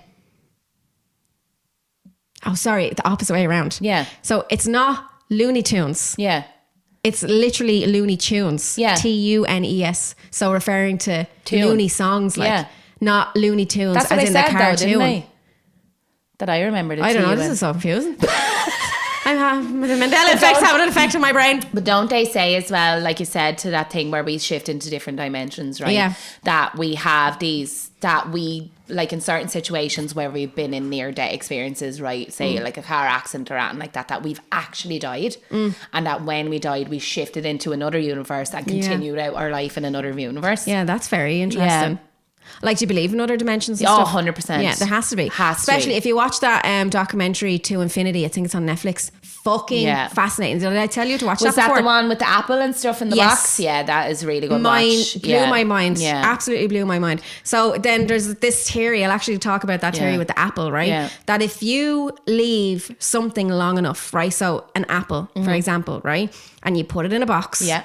Oh, sorry. The opposite way around. Yeah. So it's not Looney Tunes. Yeah. It's literally Looney Tunes. Yeah. Tunes. So referring to Tune. Looney songs, not Looney Tunes That's what as I in said, the though, cartoon. didn't I? That I remembered it. I don't know. This is so confusing. The Mandela effect's having an effect on my brain. But don't they say as well, like you said, to that thing where we shift into different dimensions, right? Yeah. That we have these, that we, like in certain situations where we've been in near-death experiences, right? Say like a car accident or anything like that, that we've actually died. And that when we died, we shifted into another universe and continued out our life in another universe. Yeah, that's very interesting. Yeah. Like, do you believe in other dimensions and Oh, stuff? 100%. Yeah, there has to be. Especially if you watch that documentary To Infinity, I think it's on Netflix. Fucking fascinating. Did I tell you to watch that before? Was that the one with the apple and stuff in the box? Yeah, that is really good watch. Blew my mind. Yeah. Absolutely blew my mind. So then there's this theory, I'll actually talk about that theory with the apple, right? Yeah. That if you leave something long enough, right? So an apple, for example, right? And you put it in a box. Yeah.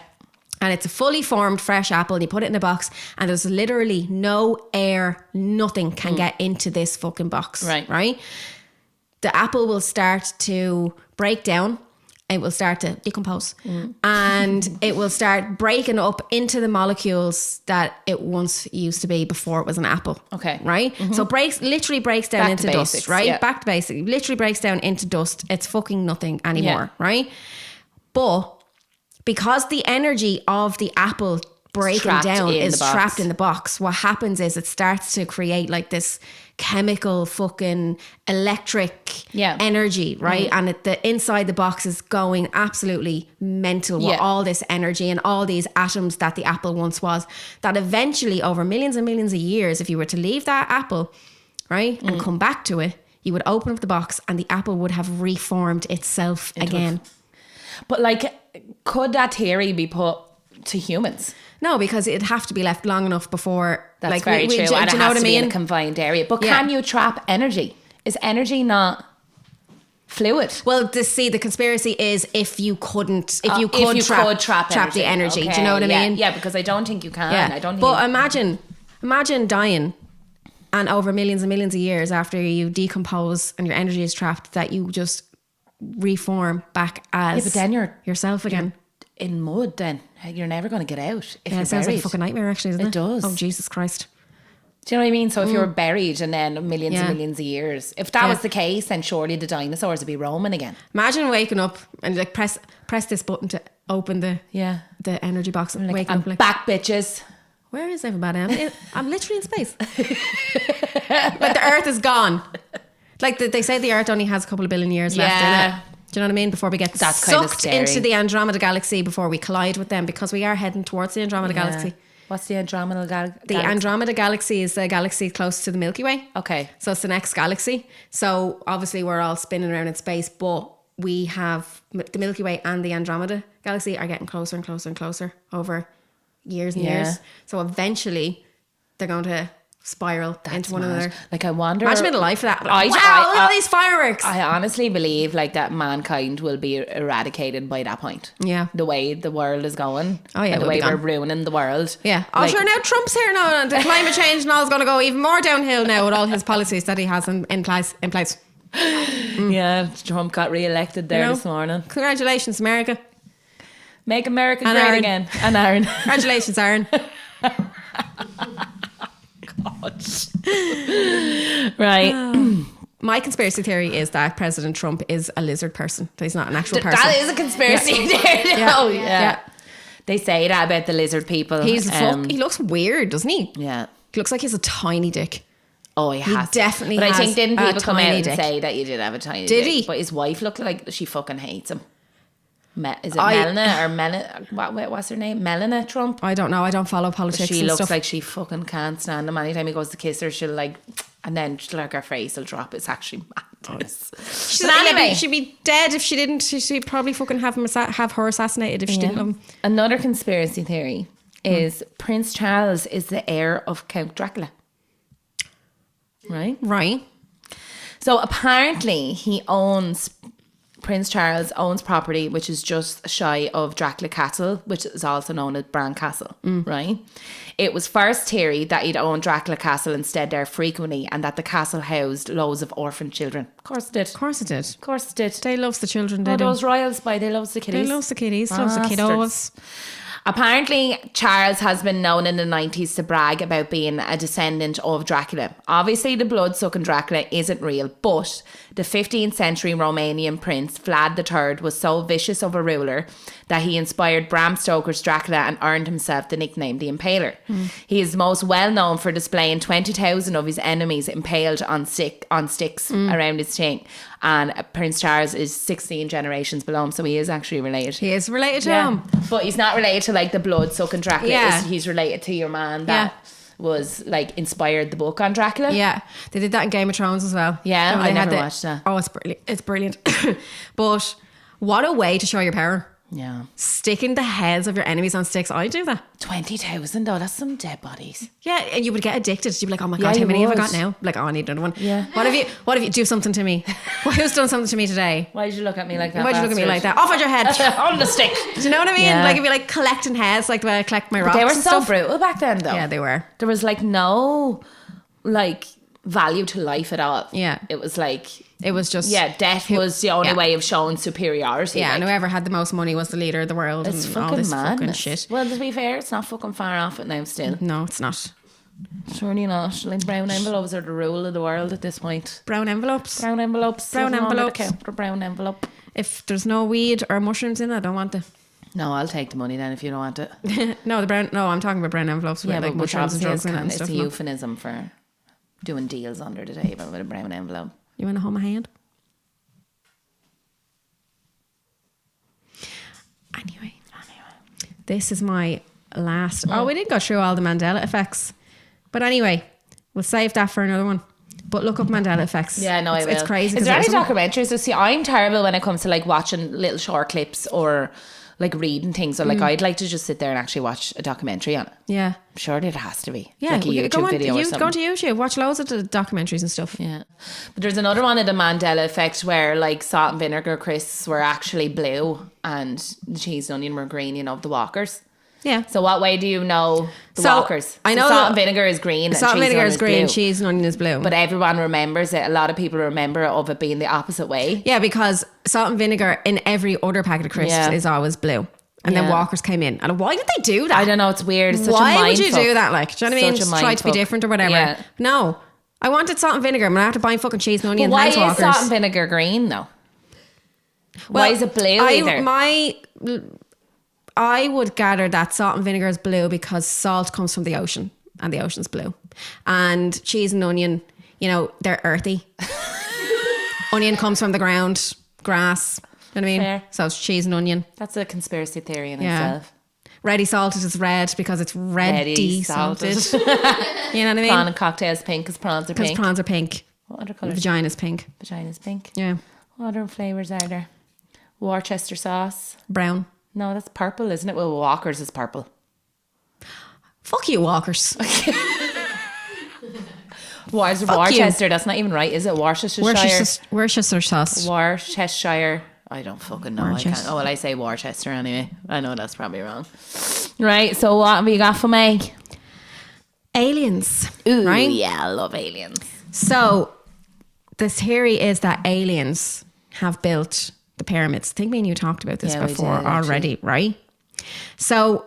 And it's a fully formed fresh apple and you put it in a box and there's literally no air, nothing can get into this fucking box. Right? The apple will start to break down. It will start to decompose. And it will start breaking up into the molecules that it once used to be before it was an apple. Okay. Right? So literally breaks down Back into to dust, basics, right? yeah. Back to basics. Literally breaks down into dust. It's fucking nothing anymore, right? But because the energy of the apple breaking down is trapped in the box, what happens is it starts to create like this chemical fucking electric energy, right? And the inside the box is going absolutely mental with all this energy and all these atoms that the apple once was, that eventually over millions and millions of years, if you were to leave that apple, right, and come back to it, you would open up the box and the apple would have reformed itself again. But like, could that theory be put to humans? No, because it'd have to be left long enough before. That's like, very true. Do And you it know has what I to be in mean? a confined area. But can you trap energy? Is energy not fluid? Well, the conspiracy is if you could trap the energy. Okay, Do you know what I mean? Yeah, because I don't think you can. Yeah. I don't think But imagine dying And over millions and millions of years after you decompose and your energy is trapped, that you just reform back as but then you're yourself again. in mud then. You're never going to get out if Yeah, you're it sounds like a buried. fucking nightmare, actually, doesn't it? It does. Oh, Jesus Christ. Do you know what I mean? So if you're buried and then millions and Yeah. millions of years, if that was the case, then surely the dinosaurs would be roaming again. Imagine waking up and like press this button to open the energy box and waking I'm up like, back, bitches. where is everybody? I'm literally in space. Like the Earth is gone. Like they say the Earth only has a couple of billion years left in it. Do you know what I mean? Before we get That's kind of sucked scary. into the Andromeda Galaxy, before we collide with them, because we are heading towards the Andromeda Galaxy. What's the Andromeda Galaxy? The Andromeda Galaxy is the galaxy close to the Milky Way. Okay. So it's the next galaxy. So obviously we're all spinning around in space, but we have the Milky Way and the Andromeda Galaxy are getting closer and closer and closer over years and years. So eventually they're going to spiral into one another. Like I wonder. Imagine being alive for that. I- Like, wow, I- look at all these fireworks. I honestly believe like that mankind will be eradicated by that point. Yeah. The way the world is going. Oh, yeah, And the we'll way be we're gone. ruining the world. Yeah. Oh, Like- sure, now Trump's here now and the climate change and all is going to go even more downhill now with all his policies that he has in place. Yeah. Trump got re-elected there You know? this morning. Congratulations, America. Make America And great Aaron. again. And Aaron. Congratulations, Aaron. Right. My conspiracy theory is that President Trump is a lizard person. That he's not an actual person. That is a conspiracy theory. Yeah. Oh, yeah. Yeah. They say that about the lizard people. He looks weird, doesn't he? Yeah. He looks like he has a tiny dick. Oh, he has. definitely But I has think didn't a people come out tiny and dick. say that you did have a tiny Did dick? he? But his wife looked like she fucking hates him. Is it I- Melania or Melania? What's her name? Melania Trump? I don't know. I don't follow politics She and looks stuff. like she fucking can't stand him. Anytime he goes to kiss her, she'll like, and then like her face will drop. It's actually madness. But anyway, she'd be dead if she didn't. She'd probably fucking have her assassinated if she didn't love him. another conspiracy theory is Prince Charles is the heir of Count Dracula. Right? Right. So apparently Prince Charles owns property which is just shy of Dracula Castle, which is also known as Bran Castle, right? It was first theory that he'd owned Dracula Castle and stayed there frequently, and that the castle housed loads of orphan children. Of course it did. Of course it did. Of course it did. They loves the children. They Oh, do. those royals, they loves the They kiddies. loves the kiddies. Loves the Bastards. kiddos. Apparently, Charles has been known in the 90s to brag about being a descendant of Dracula. Obviously, the blood-sucking Dracula isn't real, but the 15th century Romanian prince Vlad III was so vicious of a ruler that he inspired Bram Stoker's Dracula and earned himself the nickname the Impaler. He is most well known for displaying 20,000 of his enemies impaled on sticks around his chin. And Prince Charles is 16 generations below him, so he is actually related. He is related to him. But he's not related to like the blood sucking Dracula. Yeah. He's related to your man that was like inspired the book on Dracula. Yeah, they did that in Game of Thrones as well. Yeah, When I they had never watched that. Oh, it's brilliant. It's brilliant. But what a way to show your power. Yeah. Sticking the heads of your enemies on sticks. I do that. 20,000 though, that's some dead bodies. Yeah, and you would get addicted. You'd be like, oh my Yeah, God, how you many have I got would. now? Like, oh, I need another one. Yeah. What have you do something to me? Well, who's done something to me today? Why did you look at me like that? Why'd you look at me like that? Off with your head. On the stick. Do you know what I mean? Yeah. Like, it'd be like collecting heads, like the way I collect my rocks. They were and so stuff. brutal back then though. Yeah, they were. There was like no like value to life at all. Yeah. It was like, It was just death was the only yeah. way of showing superiority. Yeah, like. and whoever had the most money was the leader of the world. It's and all fucking this madness. fucking shit. Well, to be fair, it's not fucking far off it now still. No, it's not. Surely not. Like brown envelopes are the rule of the world at this point. Brown envelopes. Brown envelopes. Brown nothing wrong with a envelopes. counter brown envelope. If there's no weed or mushrooms in it, I don't want it. No, I'll take the money then if you don't want it. No, I'm talking about brown envelopes with like which mushrooms and obviously drugs in it and it's stuff. a no. euphemism for doing deals under the table with a brown envelope. You want to hold my hand? Anyway, this is my last. Oh, we didn't go through all the Mandela effects, but anyway, we'll save that for another one. But look up Mandela effects. Yeah, no, it's, I will. It's crazy. Is there any 'cause documentaries? So see, I'm terrible when it comes to like watching little short clips or like reading things. So like I'd like to just sit there and actually watch a documentary on it. Yeah. Surely it has to be. Yeah, Like a YouTube go on, video or go something. onto YouTube, watch loads of the documentaries and stuff. Yeah. But there's another one of the Mandela effect where like salt and vinegar crisps were actually blue and the cheese and onion were green, you know, the Walkers. Yeah. So what way do you know the So, walkers? I know salt that- and vinegar is green. Salt and cheese vinegar onion is green, blue. cheese and onion is blue. But everyone remembers it. A lot of people remember of it being the opposite way. yeah, because salt and vinegar in every other packet of crisps Yeah. is always blue. And then Yeah. Walkers came in. And why did they do that? I don't know. It's weird. It's such a Why mind would you fuck. do that? Like, do you know what I mean? Such a Just try to be mind fuck. different or whatever. Yeah. No. I wanted salt and vinegar. I'm going to have to buy fucking cheese and But onion. why Thanks, is Walkers. salt and vinegar green though? Why is it blue either? I would gather that salt and vinegar is blue because salt comes from the ocean and the ocean's blue. And cheese and onion, you know, they're earthy. Onion comes from the ground, grass. You know what I mean? Fair. So it's cheese and onion. That's a conspiracy theory in Yeah. itself. Ready salted is red because it's ready salted. You know what I mean? Prawn and cocktails pink because prawns are Because pink. prawns are pink. What other colours? Vagina's pink. Vagina's pink. Yeah. What other flavours are there? Worcester sauce. Brown. No, that's purple, isn't it? Well, Walker's is purple. Fuck you, Walkers. Where's Fuck you. Worcester? That's not even right, is it? Worcestershire. Worcestershire sauce. Worcestershire. I don't fucking know. I Worcester. can't. Oh, well, I say Worcester anyway. I know that's probably wrong. Right, so what have you got for me? Aliens. Ooh, right? yeah, I love aliens. So the theory is that aliens have built the pyramids. I think me and you talked about this Yeah, we before did, already, right? So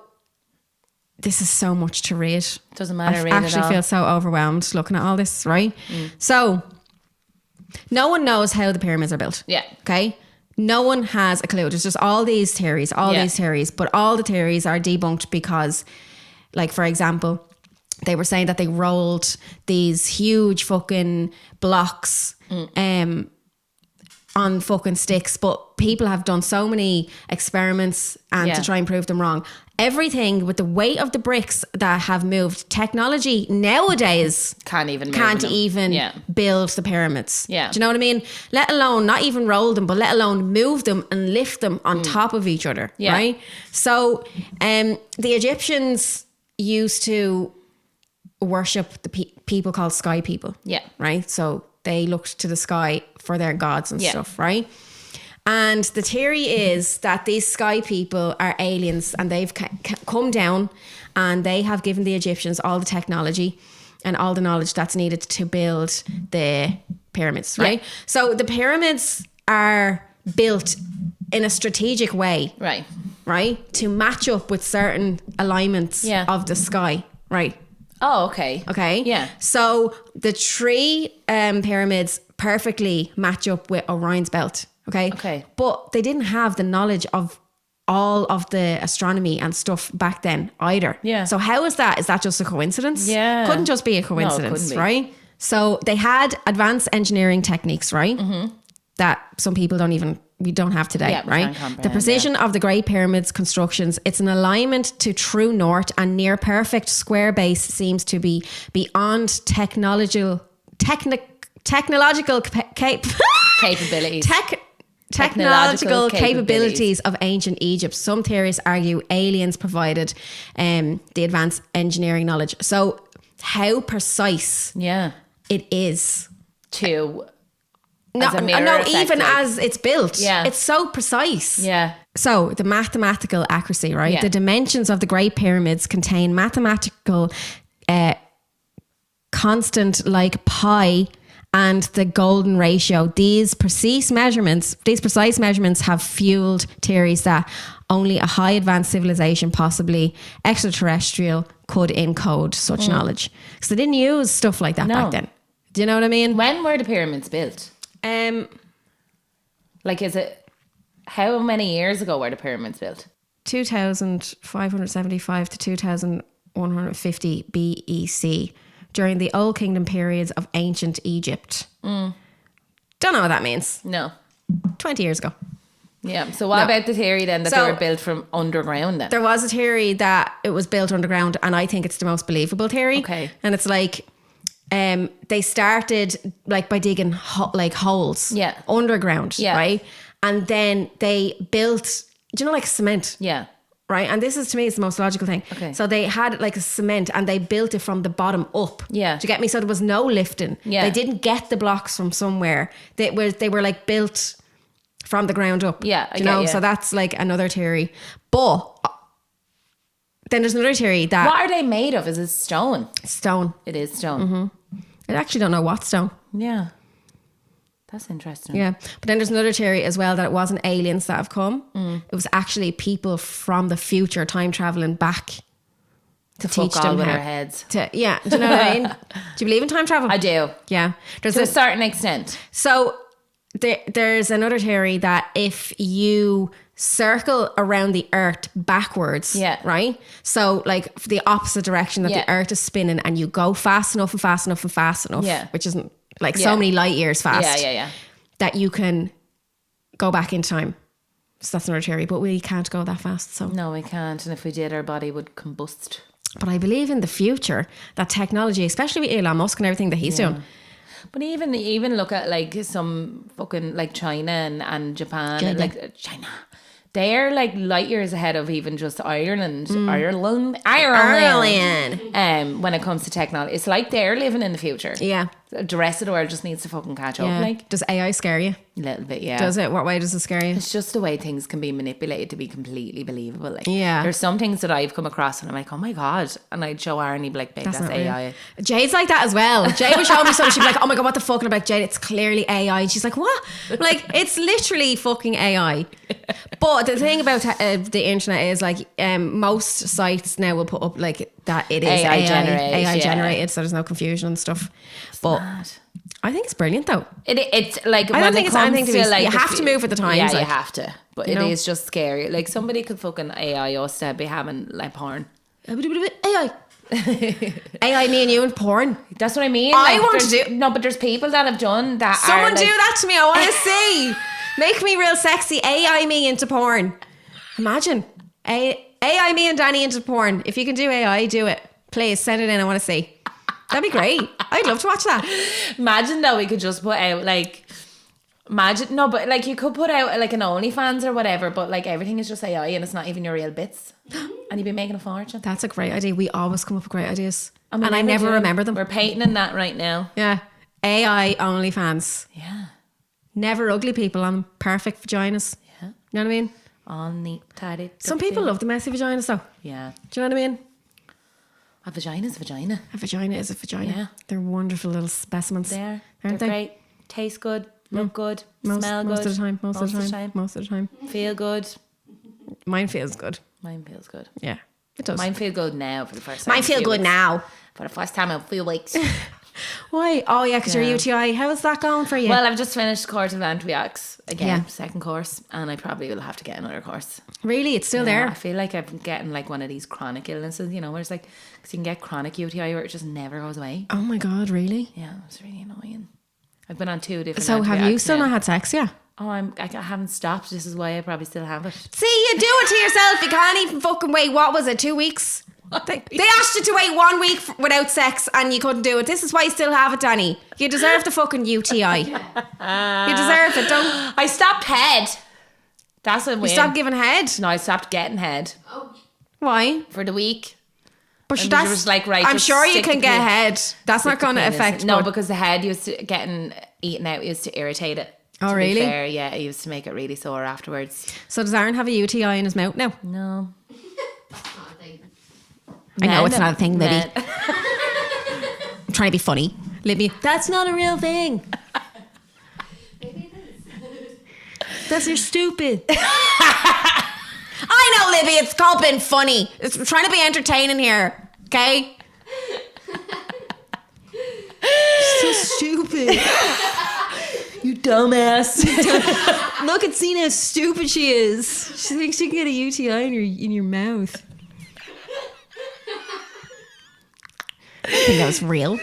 this is so much to read. Doesn't matter, I read it actually all. feel so overwhelmed looking at all this, right? So no one knows how the pyramids are built. Yeah. Okay. No one has a clue. There's just all these theories, but all the theories are debunked because, like, for example, they were saying that they rolled these huge fucking blocks on fucking sticks, but people have done so many experiments and Yeah. to try and prove them wrong. Everything with the weight of the bricks that have moved, technology nowadays Can't even move can't them. even Yeah. build the pyramids. Yeah. Do you know what I mean? Let alone not even roll them, but let alone move them and lift them on top of each other. Yeah. Right? So the Egyptians used to worship the people called sky people. Yeah. Right? So they looked to the sky for their gods and Yeah. stuff, right? And the theory is that these sky people are aliens and they've come down and they have given the Egyptians all the technology and all the knowledge that's needed to build the pyramids, right? Yeah. So the pyramids are built in a strategic way, right? To match up with certain alignments Yeah. of the sky, right? Oh, okay. Okay. Yeah. So the three pyramids perfectly match up with Orion's belt. Okay. Okay. But they didn't have the knowledge of all of the astronomy and stuff back then either. Yeah. So how is that? Is that just a coincidence? Yeah. Couldn't just be a couldn't coincidence, be. right? So they had advanced engineering techniques, right? Mm-hmm. That some people we don't have today, Yeah, we right? can't comprehend, The precision of the Great Pyramids constructions, it's an alignment to true north and near perfect square base seems to be beyond technological Capabilities. technological capabilities. capabilities of ancient Egypt. Some theorists argue aliens provided the advanced engineering knowledge. So how precise Yeah. it is. To No, as a mirror no, effect, even like- as it's built. Yeah. It's so precise. Yeah. So the mathematical accuracy, right? Yeah. The dimensions of the Great Pyramids contain mathematical constant like pi and the golden ratio. These precise measurements have fueled theories that only a high advanced civilization, possibly extraterrestrial, could encode such knowledge. Because they didn't use stuff like that No. back then. Do you know what I mean? When were the pyramids built? Like, is it how many years ago were the pyramids built? 2575 to 2150 BEC during the Old Kingdom periods of ancient Egypt. Don't know what that means. No. 20 years ago. Yeah. So what No. about the theory then that So- they were built from underground then? There was a theory that it was built underground, and I think it's the most believable theory. Okay. And it's like they started like by digging holes Yeah. underground, Yeah. right? And then they built, do you know, like cement? Yeah. Right, and this is to me is the most logical thing. Okay. So they had like a cement and they built it from the bottom up. Yeah. Do you get me? So there was no lifting. Yeah. They didn't get the blocks from somewhere. They were like built from the ground up. Yeah, I Do you get know? you. So that's like another theory. But then there's another theory that What are they made of? Is it stone? stone. It is stone. I actually don't know what stone. Yeah. That's interesting. Yeah. But then there's another theory as well that it wasn't aliens that have come. It was actually people from the future time traveling back to teach Fuck them all with how our heads. to, yeah. Do you know what I mean? Do you believe in time travel? I do. Yeah. There's To a certain extent. So there's another theory that if you circle around the earth backwards, Yeah. right? So like the opposite direction that Yeah. the earth is spinning, and you go fast enough and fast enough and fast enough, Yeah. which isn't like Yeah. so many light years fast, Yeah. that you can go back in time. So that's another theory, but we can't go that fast. So, No, we can't. And if we did, our body would combust. but I believe in the future that technology, especially with Elon Musk and everything that he's doing. But even look at like some fucking like China and Japan, China. and like China. They're like light years ahead of even just Ireland. Ireland. When it comes to technology, it's like they're living in the future. Yeah. The rest of the world just needs to fucking catch up. Yeah. Like Does AI scare you? a little bit, yeah. Does it? What way does it scare you? It's just the way things can be manipulated to be completely believable. Like, Yeah. there's some things that I've come across and I'm like, oh my god, and I'd show Aaron, he'd be like, babe, that's not real. AI. Jade's like that as well. Jade would show me something. She'd be like, oh my God, what the fuck? And I'm like, Jade, it's clearly AI. And she's like, what? I'm like, it's literally fucking AI. But the thing about the internet is like most sites now will put up like that it is AI generated, AI yeah. generated, so there's no confusion and stuff. But Mad. I think it's brilliant though. It's like I don't when think it it's comes anything to to be- like you the have to move with the times, Yeah, like, you have to. But you it know? is just scary. Like somebody could fucking AI us to be having like porn. AI. AI, me and you and porn. That's what I mean. I Like, want to there's- do- No, but there's people that have done that. Someone are, do like, that to me. I want to see. Make me real sexy. AI me into porn. Imagine. AI me and Danny into porn. If you can do AI, do it. Please send it in. I want to see. That'd be great. I'd love to watch that. Imagine that we could just put out like. Imagine no, but like you could put out like an OnlyFans or whatever, but like everything is just AI and it's not even your real bits, and you'd be making a fortune. That's a great idea. We always come up with great ideas. And I never do. remember them. We're patenting that right now. Yeah. AI OnlyFans. Yeah. Never ugly people on them. Perfect vaginas. Yeah. You know what I mean? All neat, tidy. Some people love the messy vaginas though. Yeah. Do you know what I mean? A vagina's a vagina. A vagina is a vagina. Yeah. They're wonderful little specimens. They're Aren't they? great. Taste good. Look good. Most Smell good. of the time. Most of the time. Most of the time. Feel good. Mine feels good. Mine feels good. Yeah, it does. Mine feel good now for the first time. Mine feel in a few good weeks. now. For the first time in a few weeks. Why? Oh yeah, because Yeah. your UTI. How's that going for you? Well, I've just finished course of antibiotics again, Yeah. second course, and I probably will have to get another course. really, it's still Yeah, I there. feel like I'm getting like one of these chronic illnesses, you know, where it's like, because you can get chronic UTI where it just never goes away. Oh my god, really? Yeah, it's really annoying. I've been on 2 different. So have you antibiotics still now. not had sex? Yeah. Oh, I haven't stopped. This is why I probably still have it. See, you do it to yourself. You can't even fucking wait. What was it? 2 weeks? They asked you to wait 1 week without sex and you couldn't do it. This is why you still have it, Danny. You deserve the fucking UTI. You deserve it. Don't I stopped head. That's a win. you stop giving head. No, I stopped getting head Oh, Why? for the week. But And that's it was like, right, I'm just sure you stick can the get pin- head. That's not going to Penis. affect. No, blood. because the head used to getting eaten out used to irritate it. Oh, to be really? fair, yeah, it used to make it really sore afterwards. So does Aaron have a UTI in his mouth now? No. that's not a thing. I know Men- it's not a thing, Libby. men- I'm trying to be funny. Libby, that's not a real thing. Maybe it is. That's you're stupid. I know, Libby. It's called being funny. It's we're trying to be entertaining here. Okay. So stupid. You dumbass. Look at Zena how stupid she is. She thinks she can get a UTI in your mouth. I think that was real.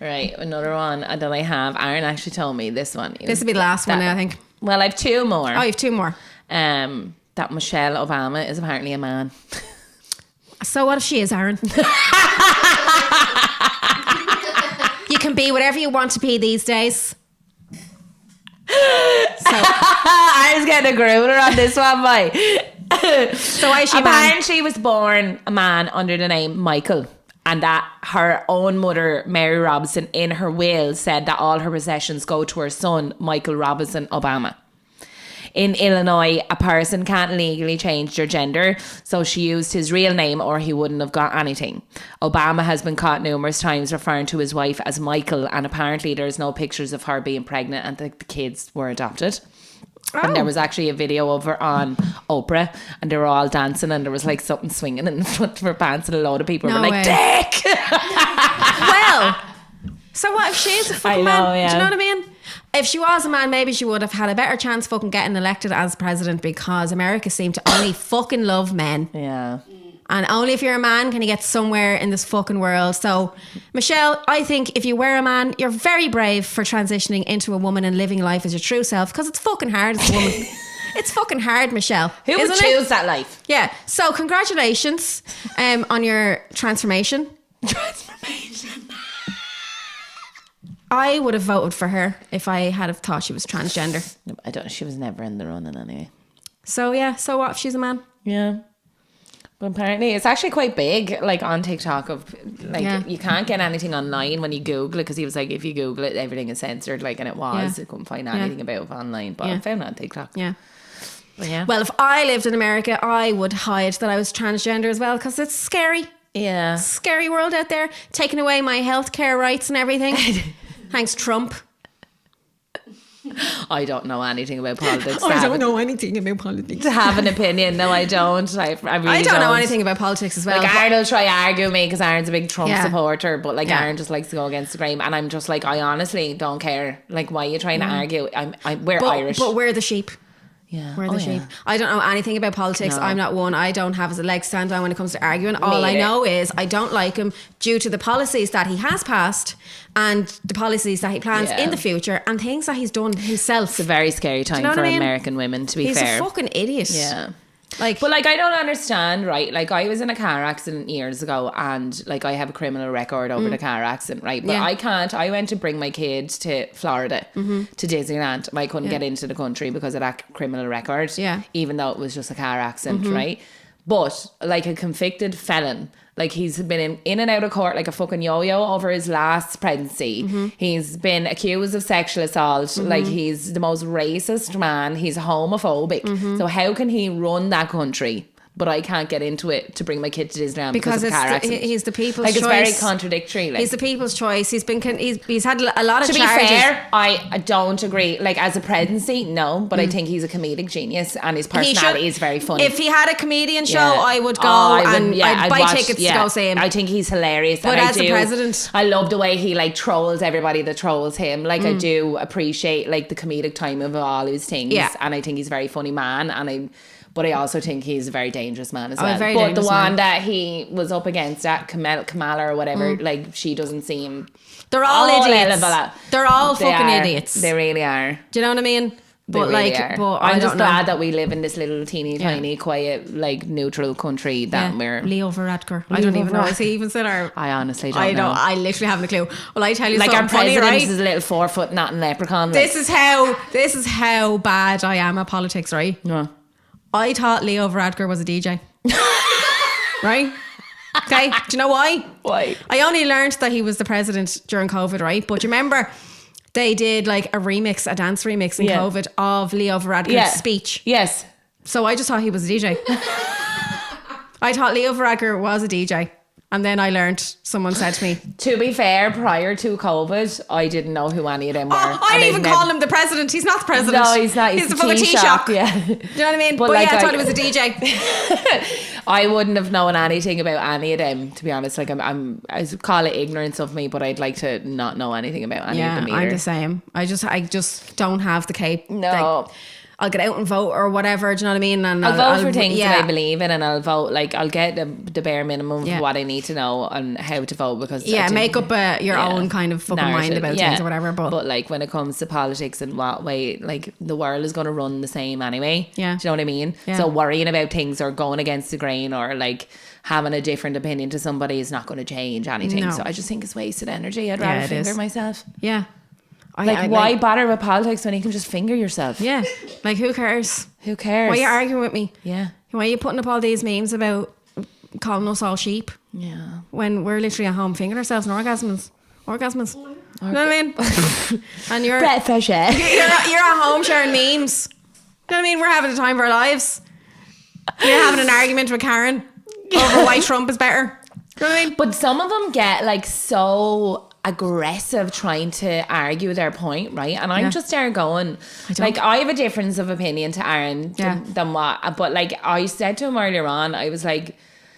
Right, another one that I have. Aaron actually told me this one. This will be the last one now, I think. Well, I have 2 more. Oh, you have 2 more. That Michelle Obama is apparently a man. So what if she is, Aaron? You can be whatever you want to be these days. Aaron's getting a groomer on this one, boy. So why is she a man? Apparently she was born a man under the name Michael, and that her own mother, Mary Robinson, in her will said that all her possessions go to her son, Michael Robinson Obama. In Illinois, a person can't legally change their gender, so she used his real name or he wouldn't have got anything. Obama has been caught numerous times referring to his wife as Michael, and apparently there's no pictures of her being pregnant and the kids were adopted. And there was actually a video of her on Oprah and they were all dancing and there was like something swinging in the front of her pants and a load of people were like, dick! Well, so what if she's a fucking man? Yeah. Do you know what I mean? If she was a man, maybe she would have had a better chance fucking getting elected as president, because America seemed to only fucking love men. Yeah. And only if you're a man can you get somewhere in this fucking world. So, Michelle, I think if you were a man, you're very brave for transitioning into a woman and living life as your true self, because it's fucking hard as a woman. It's fucking hard, Michelle. Who would choose that life? Yeah. So, congratulations on your transformation. I would have voted for her if I had have thought she was transgender. No, I don't. She was never in the running anyway. So, yeah. So what if she's a man? Yeah. But apparently it's actually quite big, like on TikTok, of like you can't get anything online when you Google it, because he was like, if you Google it, everything is censored, like, and it was. You couldn't find anything about it online, but I found it on TikTok. Yeah. But yeah. Well, if I lived in America, I would hide that I was transgender as well, because it's scary. Yeah. Scary world out there, taking away my healthcare rights and everything. Thanks, Trump. I don't know anything about politics. I don't know anything about politics. To have an opinion, no, I don't. I really don't know anything about politics as well. Like, Aaron will try argue me because Aaron's a big Trump supporter, but like Yeah. Aaron just likes to go against the grain, and I'm just like, I honestly don't care. Like, why are you trying to argue? We're Irish, but we're the sheep. Yeah. We're the sheep. I don't know anything about politics. No. I'm not one. I don't have a leg stand on when it comes to arguing. All I know is I don't like him due to the policies that he has passed and the policies that he plans in the future and things that he's done himself. It's a very scary time for American women, to be fair. He's a fucking idiot. Yeah. Like, but like, I don't understand, right? Like, I was in a car accident years ago, and like, I have a criminal record over the car accident, right? But I went to bring my kid to Florida to Disneyland, and I couldn't get into the country because of that criminal record, even though it was just a car accident, right? But like, a convicted felon, like, he's been in and out of court like a fucking yo-yo over his last pregnancy. He's been accused of sexual assault. Like, he's the most racist man. He's homophobic. So how can he run that country? But I can't get into it to bring my kid to Disneyland because of car accident. He's the people's choice. Like, it's very contradictory. Like, he's the people's choice. He's had a lot of to charges. be fair, I don't agree. Like, as a pregnancy, no, but I think he's a comedic genius and his personality is very funny. If he had a comedian show, I would go I'd buy tickets to go see him. I think he's hilarious. But as the president, I love the way he like trolls everybody that trolls him. Like, I do appreciate like the comedic time of all his things. Yeah. And I think he's a very funny man, but I also think he's a very dangerous man as well. But the one that he was up against, that Kamala or whatever, like, she doesn't seem... They're all idiots. They're all fucking idiots. They really are. Do you know what I mean? But really I'm just glad that we live in this little teeny tiny quiet, like, neutral country that we're... Leo Varadkar. I don't even know. Is he even still our... I honestly don't know. I literally haven't a clue. Well, I tell you like, something funny, our president right? is a little 4-foot Notting leprechaun. Like. This is how bad I am at politics, right? Yeah. I thought Leo Varadkar was a DJ. Right? Okay. Do you know why? Why? I only learned that he was the president during COVID, right? But you remember they did like a dance remix in COVID of Leo Varadkar's speech. Yes. So I just thought he was a DJ. I thought Leo Varadkar was a DJ. And then I learned, someone said to me... To be fair, prior to COVID, I didn't know who any of them were. I didn't even call him the president. He's not the president. No, he's not. He's the fucking Taoiseach. Yeah. Do you know what I mean? But like, I thought he was a DJ. I wouldn't have known anything about any of them, to be honest. Like, I call it ignorance of me, but I'd like to not know anything about any of them either. I'm the same. I just don't have the cape. No. Like, I'll get out and vote or whatever, do you know what I mean? And I'll vote for things that I believe in, and I'll vote, like, I'll get the bare minimum of what I need to know on how to vote, because make up your own kind of fucking mind about things or whatever. But like, when it comes to politics and what way, like, the world is going to run the same anyway. Yeah. Do you know what I mean? Yeah. So worrying about things or going against the grain or like having a different opinion to somebody is not going to change anything. No. So I just think it's wasted energy. I'd rather finger myself. Yeah. Why bother with politics when you can just finger yourself? Yeah. Like, who cares? Who cares? Why are you arguing with me? Yeah. Why are you putting up all these memes about calling us all sheep? Yeah. When we're literally at home fingering ourselves and orgasming. You know what I mean? And you're... Bread fresh air. You're at home sharing memes. know what I mean? We're having the time of our lives. You're having an argument with Karen over why Trump is better. You know what I mean? But some of them get like so aggressive trying to argue their point, right? And I'm just there going, like, I have a difference of opinion to Aaron than what, but like I said to him earlier on, I was like,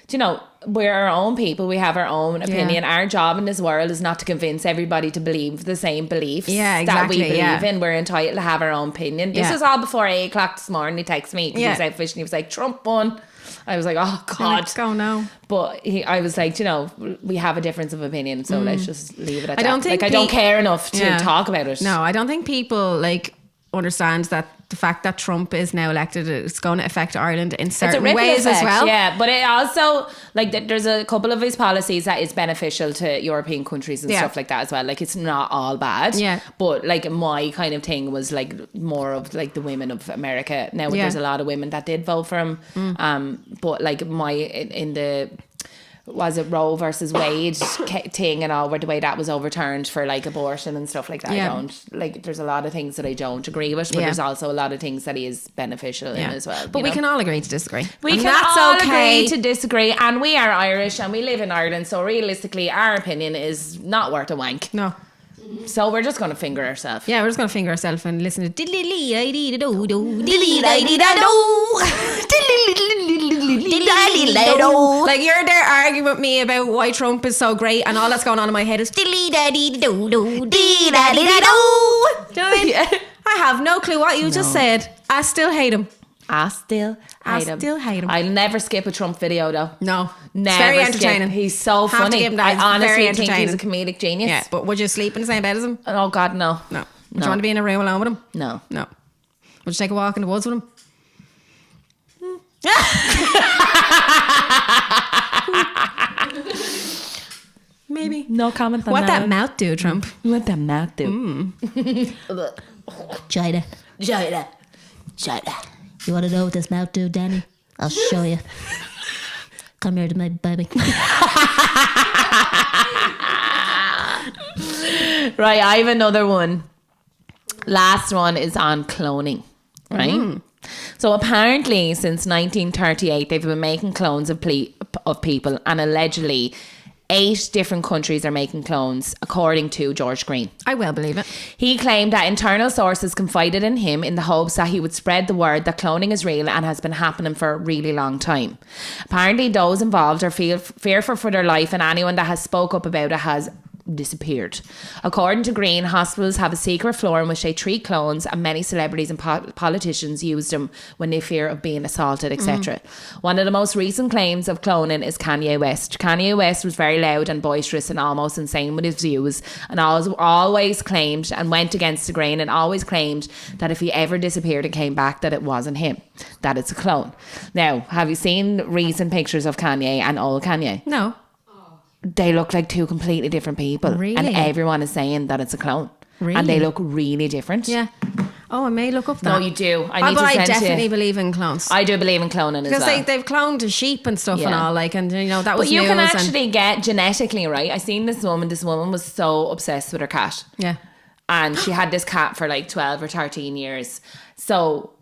do you know, we're our own people, we have our own opinion. Our job in this world is not to convince everybody to believe the same beliefs that we believe in. We're entitled to have our own opinion. This was all before 8 o'clock this morning. He texted me because he was out fishing. He was like, Trump won. I was like, oh God. Oh no. But I was like, you know, we have a difference of opinion, so let's just leave it at that. Think I don't care enough to talk about it. No, I don't think people like understand that the fact that Trump is now elected, it's going to affect Ireland in certain ways effect, as well. Yeah, but it also, like, there's a couple of his policies that is beneficial to European countries and stuff like that as well. Like, it's not all bad. Yeah. But like my kind of thing was like more of like the women of America. Now there's a lot of women that did vote for him. But like in the was it Roe versus Wade thing and all, where the way that was overturned for like abortion and stuff like that. I don't like, there's a lot of things that I don't agree with, but there's also a lot of things that he is beneficial in as well. But we can all agree to disagree. We can all agree to disagree, and we are Irish and we live in Ireland, so realistically our opinion is not worth a wank. No. So we're just going to finger ourselves. Yeah, we're just going to finger ourselves and listen to like you're there arguing with me about why Trump is so great, and all that's going on in my head is I have no clue what you just said. I still hate him. I still hate him. I'll never skip a Trump video though. No. Never. It's very entertaining. He's so funny. I honestly think he's a comedic genius. Yeah, but would you sleep in the same bed as him? Oh God, no. No. Would you want to be in a room alone with him? No. No. Would you take a walk in the woods with him? Maybe. No comment on what that mouth do, Trump? What that mouth do? China. You want to know what this mouth do, Danny? I'll show you. Come here to my baby. Right, I have another one. Last one is on cloning, right? So apparently since 1938 they've been making clones of people, and allegedly 8 different countries are making clones, according to George Green. I will believe it. He claimed that internal sources confided in him in the hopes that he would spread the word that cloning is real and has been happening for a really long time. Apparently those involved are fearful for their life, and anyone that has spoke up about it has disappeared. According to Green, hospitals have a secret floor in which they treat clones, and many celebrities and politicians use them when they fear of being assaulted, etc. One of the most recent claims of cloning is Kanye West. Kanye West was very loud and boisterous and almost insane with his views, and always claimed and went against the grain, and always claimed that if he ever disappeared and came back, that it wasn't him, that it's a clone. Now, have you seen recent pictures of Kanye and old Kanye? No. They look like 2 completely different people. Really? And everyone is saying that it's a clone. Really? And they look really different. Yeah. Oh, I may look up that. No, you do. I definitely believe in clones. I do believe in cloning as well. Because they've cloned a sheep and stuff and all, like, and you know, that was But you news. can actually get genetically, right? I seen this woman was so obsessed with her cat. Yeah. And she had this cat for like 12 or 13 years. So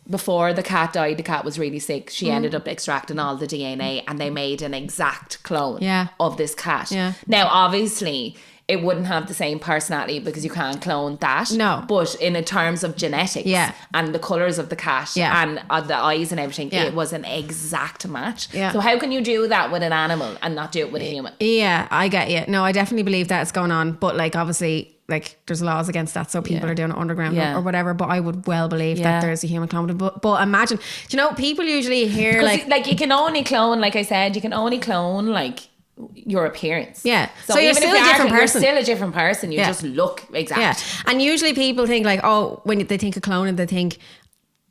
before the cat died, the cat was really sick. She ended up extracting all the DNA, and they made an exact clone of this cat. Yeah. Now, obviously, it wouldn't have the same personality because you can't clone that. No. But in terms of genetics and the colours of the cat and the eyes and everything, it was an exact match. Yeah. So how can you do that with an animal and not do it with a human? Yeah, I get you. No, I definitely believe that's going on. But like, obviously, like, there's laws against that, so people are doing it underground or whatever. But I would well believe that there's a human clone. But imagine, do you know, people usually hear like you can only clone, like I said, you can only clone like your appearance. Yeah. So you're still a different person. You're still a different person. You just look exact. Yeah. And usually people think like, oh, when they think of cloning, they think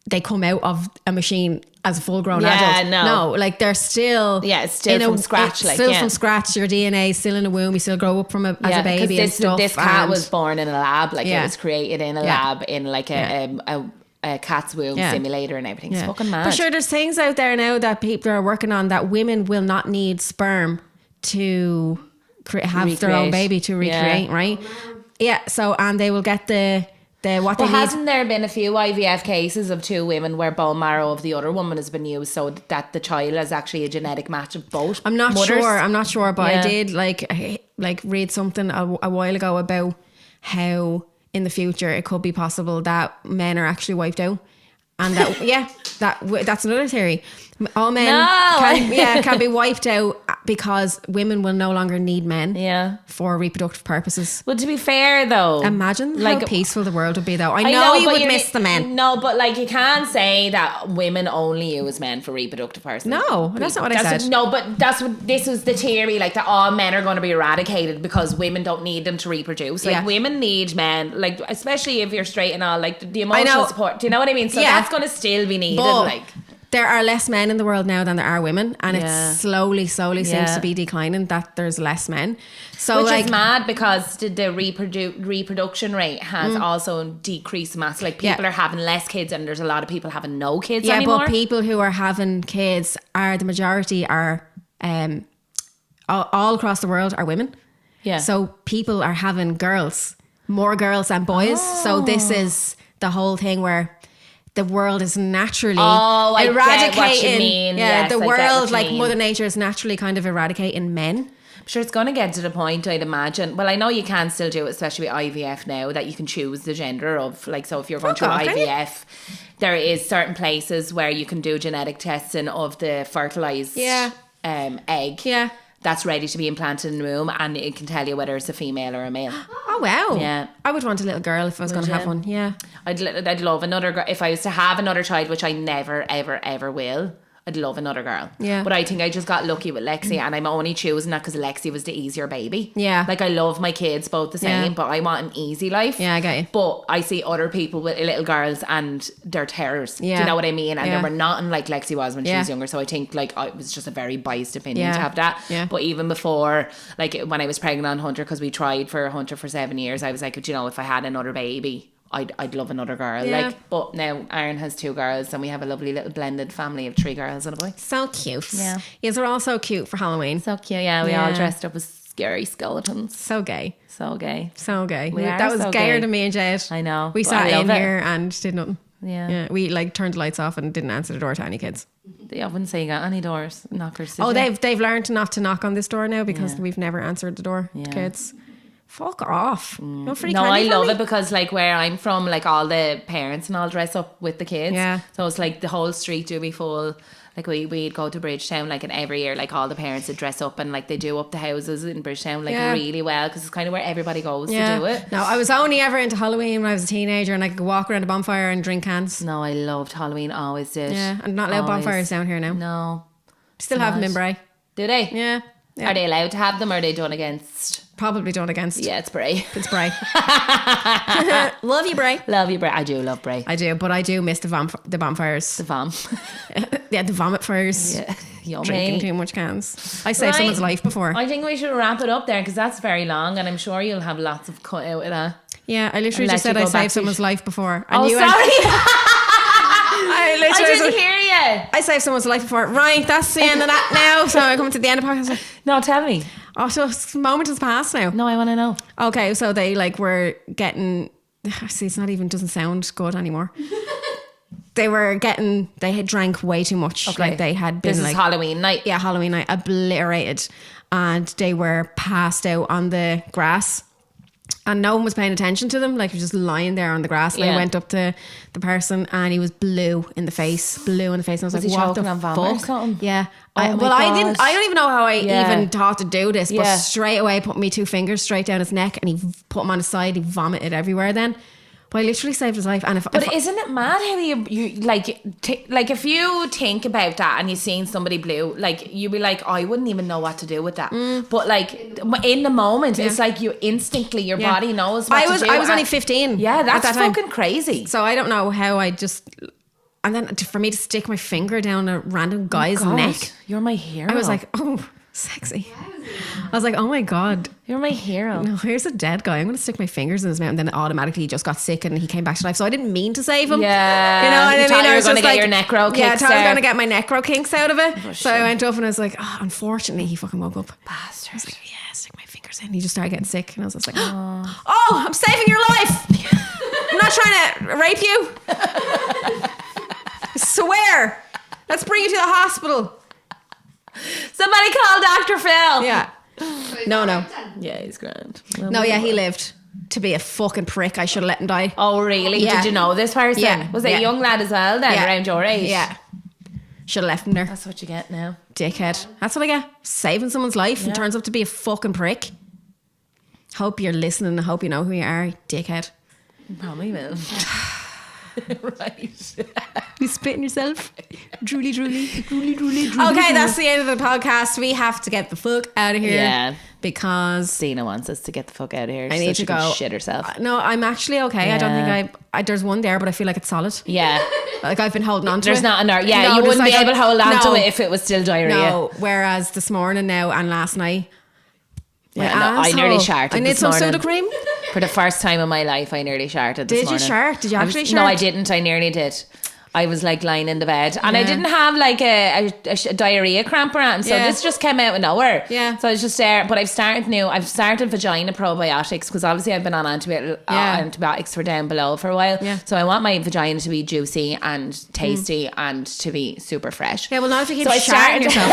they come out of a machine as a full-grown adult. No, like they're still it's still from scratch. From scratch. Your DNA is still in a womb. You still grow up from as a baby and stuff. This cat was born in a lab. Like it was created in a lab in like a cat's womb simulator and everything. It's fucking mad. But sure, there's things out there now that people are working on that women will not need sperm to have their own baby to recreate, right? Yeah. So, and they will get the what they But need. hasn't there been a few IVF cases of 2 women where bone marrow of the other woman has been used so that the child is actually a genetic match of both? I'm not mothers? sure, but Yeah. I did like read something a while ago about how in the future it could be possible that men are actually wiped out, and that's another theory. All men can be wiped out because women will no longer need men for reproductive purposes. Well, to be fair though, Imagine how peaceful the world would be though. I know you but would miss the men. No, but like you can't say that women only use men for reproductive purposes. No, that's not what I said. No, but that's what this was the theory, like that all men are going to be eradicated because women don't need them to reproduce. Like women need men, like especially if you're straight and all, like the emotional support. Do you know what I mean? So that's going to still be needed. But like there are less men in the world now than there are women, and it slowly seems to be declining that there's less men. So which is mad because the reproduction rate has also decreased massively. Like people are having less kids, and there's a lot of people having no kids anymore. But people who are having kids the majority are all across the world are women. Yeah. So people are having more girls than boys. Oh. So this is the whole thing where the world is naturally eradicating. Get what you mean. Yeah, yes, the world, like mean. Mother Nature, is naturally kind of eradicating men. I'm sure it's going to get to the point, I'd imagine. Well, I know you can still do it, especially with IVF now, that you can choose the gender of, like, so if you're going through IVF, there is certain places where you can do genetic testing of the fertilized egg. Yeah. That's ready to be implanted in the womb, and it can tell you whether it's a female or a male. Oh wow! Yeah, I would want a little girl if I was going to have one. Yeah, I'd love another girl if I was to have another child, which I never, ever, ever will. I'd love another girl. Yeah. But I think I just got lucky with Lexi, and I'm only choosing that because Lexi was the easier baby. Yeah. Like I love my kids both the same, but I want an easy life. Yeah, I get you. But I see other people with little girls and they're terrors. Yeah. Do you know what I mean? And they were nothing like Lexi was when she was younger. So I think like it was just a very biased opinion to have that. Yeah. But even before, like when I was pregnant on Hunter, because we tried for Hunter for 7 years, I was like, you know, if I had another baby, I'd love another girl. Yeah. Like, but now Aaron has 2 girls and we have a lovely little blended family of 3 girls and a boy. So cute. Yeah. Yes, they're all so cute for Halloween. So cute. Yeah, we all dressed up as scary skeletons. So gay. So gay. So gay. That was so gayer gay. than me and Jade. I know. We sat in here and did nothing. Yeah. We like turned the lights off and didn't answer the door to any kids. I wouldn't say you got any doors, knockers. They've learned not to knock on this door now because we've never answered the door to kids. Fuck off. No, I love it because like where I'm from, like all the parents and all dress up with the kids. Yeah. So it's like the whole street do be full. Like we'd go to Bridgetown like and every year like all the parents would dress up and like they do up the houses in Bridgetown like really well because it's kind of where everybody goes to do it. No, I was only ever into Halloween when I was a teenager and I could walk around a bonfire and drink cans. No, I loved Halloween, always did. Yeah, and not allowed bonfires down here now. No. Still have them in Bray. Do they? Yeah. Are they allowed to have them or are they done against? Probably done against. Yeah, it's Bray. It's Bray. Love you, Bray. Love you, Bray. I do love Bray. I do, but I do miss the bonfires. The vom. Yeah, the vomit fires. Yeah, yummy. Drinking too much cans. I saved someone's life before. I think we should wrap it up there because that's very long and I'm sure you'll have lots of cut out of that. Yeah, I literally just said I saved someone's life before. And sorry. I didn't hear you. I saved someone's life before. Right, that's the end of that now. So I'm coming to the end of the podcast. No, tell me. Oh, so the moment has passed now. No, I want to know. Okay, so they like were getting. See, it's not even doesn't sound good anymore. They had drank way too much. Okay. Like they had been. This is Halloween night. Yeah, Halloween night, obliterated, and they were passed out on the grass. And no one was paying attention to them. Like, he was just lying there on the grass. And I went up to the person and he was blue in the face. And I was like, what the fuck? Or something? Yeah. I don't even know how I even thought to do this. But straight away put me 2 fingers straight down his neck and he put him on his side. He vomited everywhere then. But I literally saved his life. And but isn't it mad how you like like if you think about that and you've seen somebody blue, like you'd be like, oh, I wouldn't even know what to do with that. But like in the moment, it's like you instinctly your body knows what to do. I was only 15. Yeah, that's fucking crazy. So I don't know how I just. And then for me to stick my finger down a random guy's neck, you're my hero. I was like, oh, sexy. I was like, oh my God. You're my hero. No, here's a dead guy. I'm going to stick my fingers in his mouth. And then automatically he just got sick and he came back to life. So I didn't mean to save him. Yeah. You know what I mean? I was going to get your necro kinks. Yeah, I thought I was going to get my necro kinks out of it. So I went up and I was like, oh, unfortunately, he fucking woke up. Bastard. I was like, yeah, stick my fingers in. He just started getting sick. And I was just like, oh, I'm saving your life. I'm not not trying to rape you. I swear. Let's bring you to the hospital. Somebody call Dr. Phil. Yeah. No. Yeah, he's grand. No, yeah, he lived to be a fucking prick. I should have let him die. Oh, really? Yeah. Did you know this person? Yeah. Was it a young lad as well then, around your age? Yeah. Should have left him there. That's what you get now. Dickhead. That's what I get. Saving someone's life and turns up to be a fucking prick. Hope you're listening. I hope you know who you are, dickhead. Probably will. Right. You spitting yourself? Drooly. Okay, that's the end of the podcast. We have to get the fuck out of here. Yeah. Because Zena wants us to get the fuck out of here. I need to go. Shit herself. No, I'm actually okay. Yeah. I don't think I there's one there, but I feel like it's solid. Yeah. Like I've been holding on to There's it. not another. Yeah, No, you there's wouldn't be like able to hold on no. to it if it was still diarrhea. No, whereas this morning now and last night, Yeah, no, I nearly sharted. I need this some morning. soda cream. For the first time in my life, I nearly sharted this Did you morning. shart? Did you actually No, I shart? didn't. I nearly did. I was like lying in the bed and I didn't have like a diarrhea cramp or anything. So this just came out of nowhere. Yeah. So I was just there. But I've started vagina probiotics because obviously I've been on antibiotics for down below for a while. Yeah. So I want my vagina to be juicy and tasty and to be super fresh. Yeah, well, not if you keep So I sharting yourself.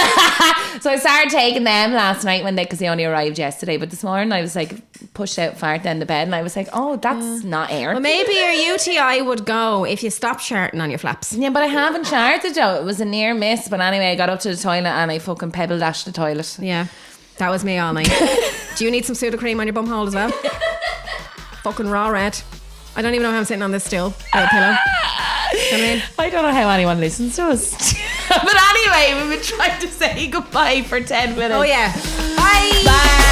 So I started taking them last night because they only arrived yesterday. But this morning I was like pushed out fart down the bed and I was like, oh, that's not air. Well, maybe your UTI would go if you stopped sharting on your flaps. Yeah, but I haven't sharted though. It was a near miss. But anyway, I got up to the toilet and I fucking pebble dashed the toilet. Yeah, that was me all night. Do you need some soda cream on your bum hole as well? Fucking raw red. I don't even know how I'm sitting on this still. Pillow. I don't know how anyone listens to us. But anyway, we've been trying to say goodbye for 10 minutes. Oh yeah. Bye. Bye.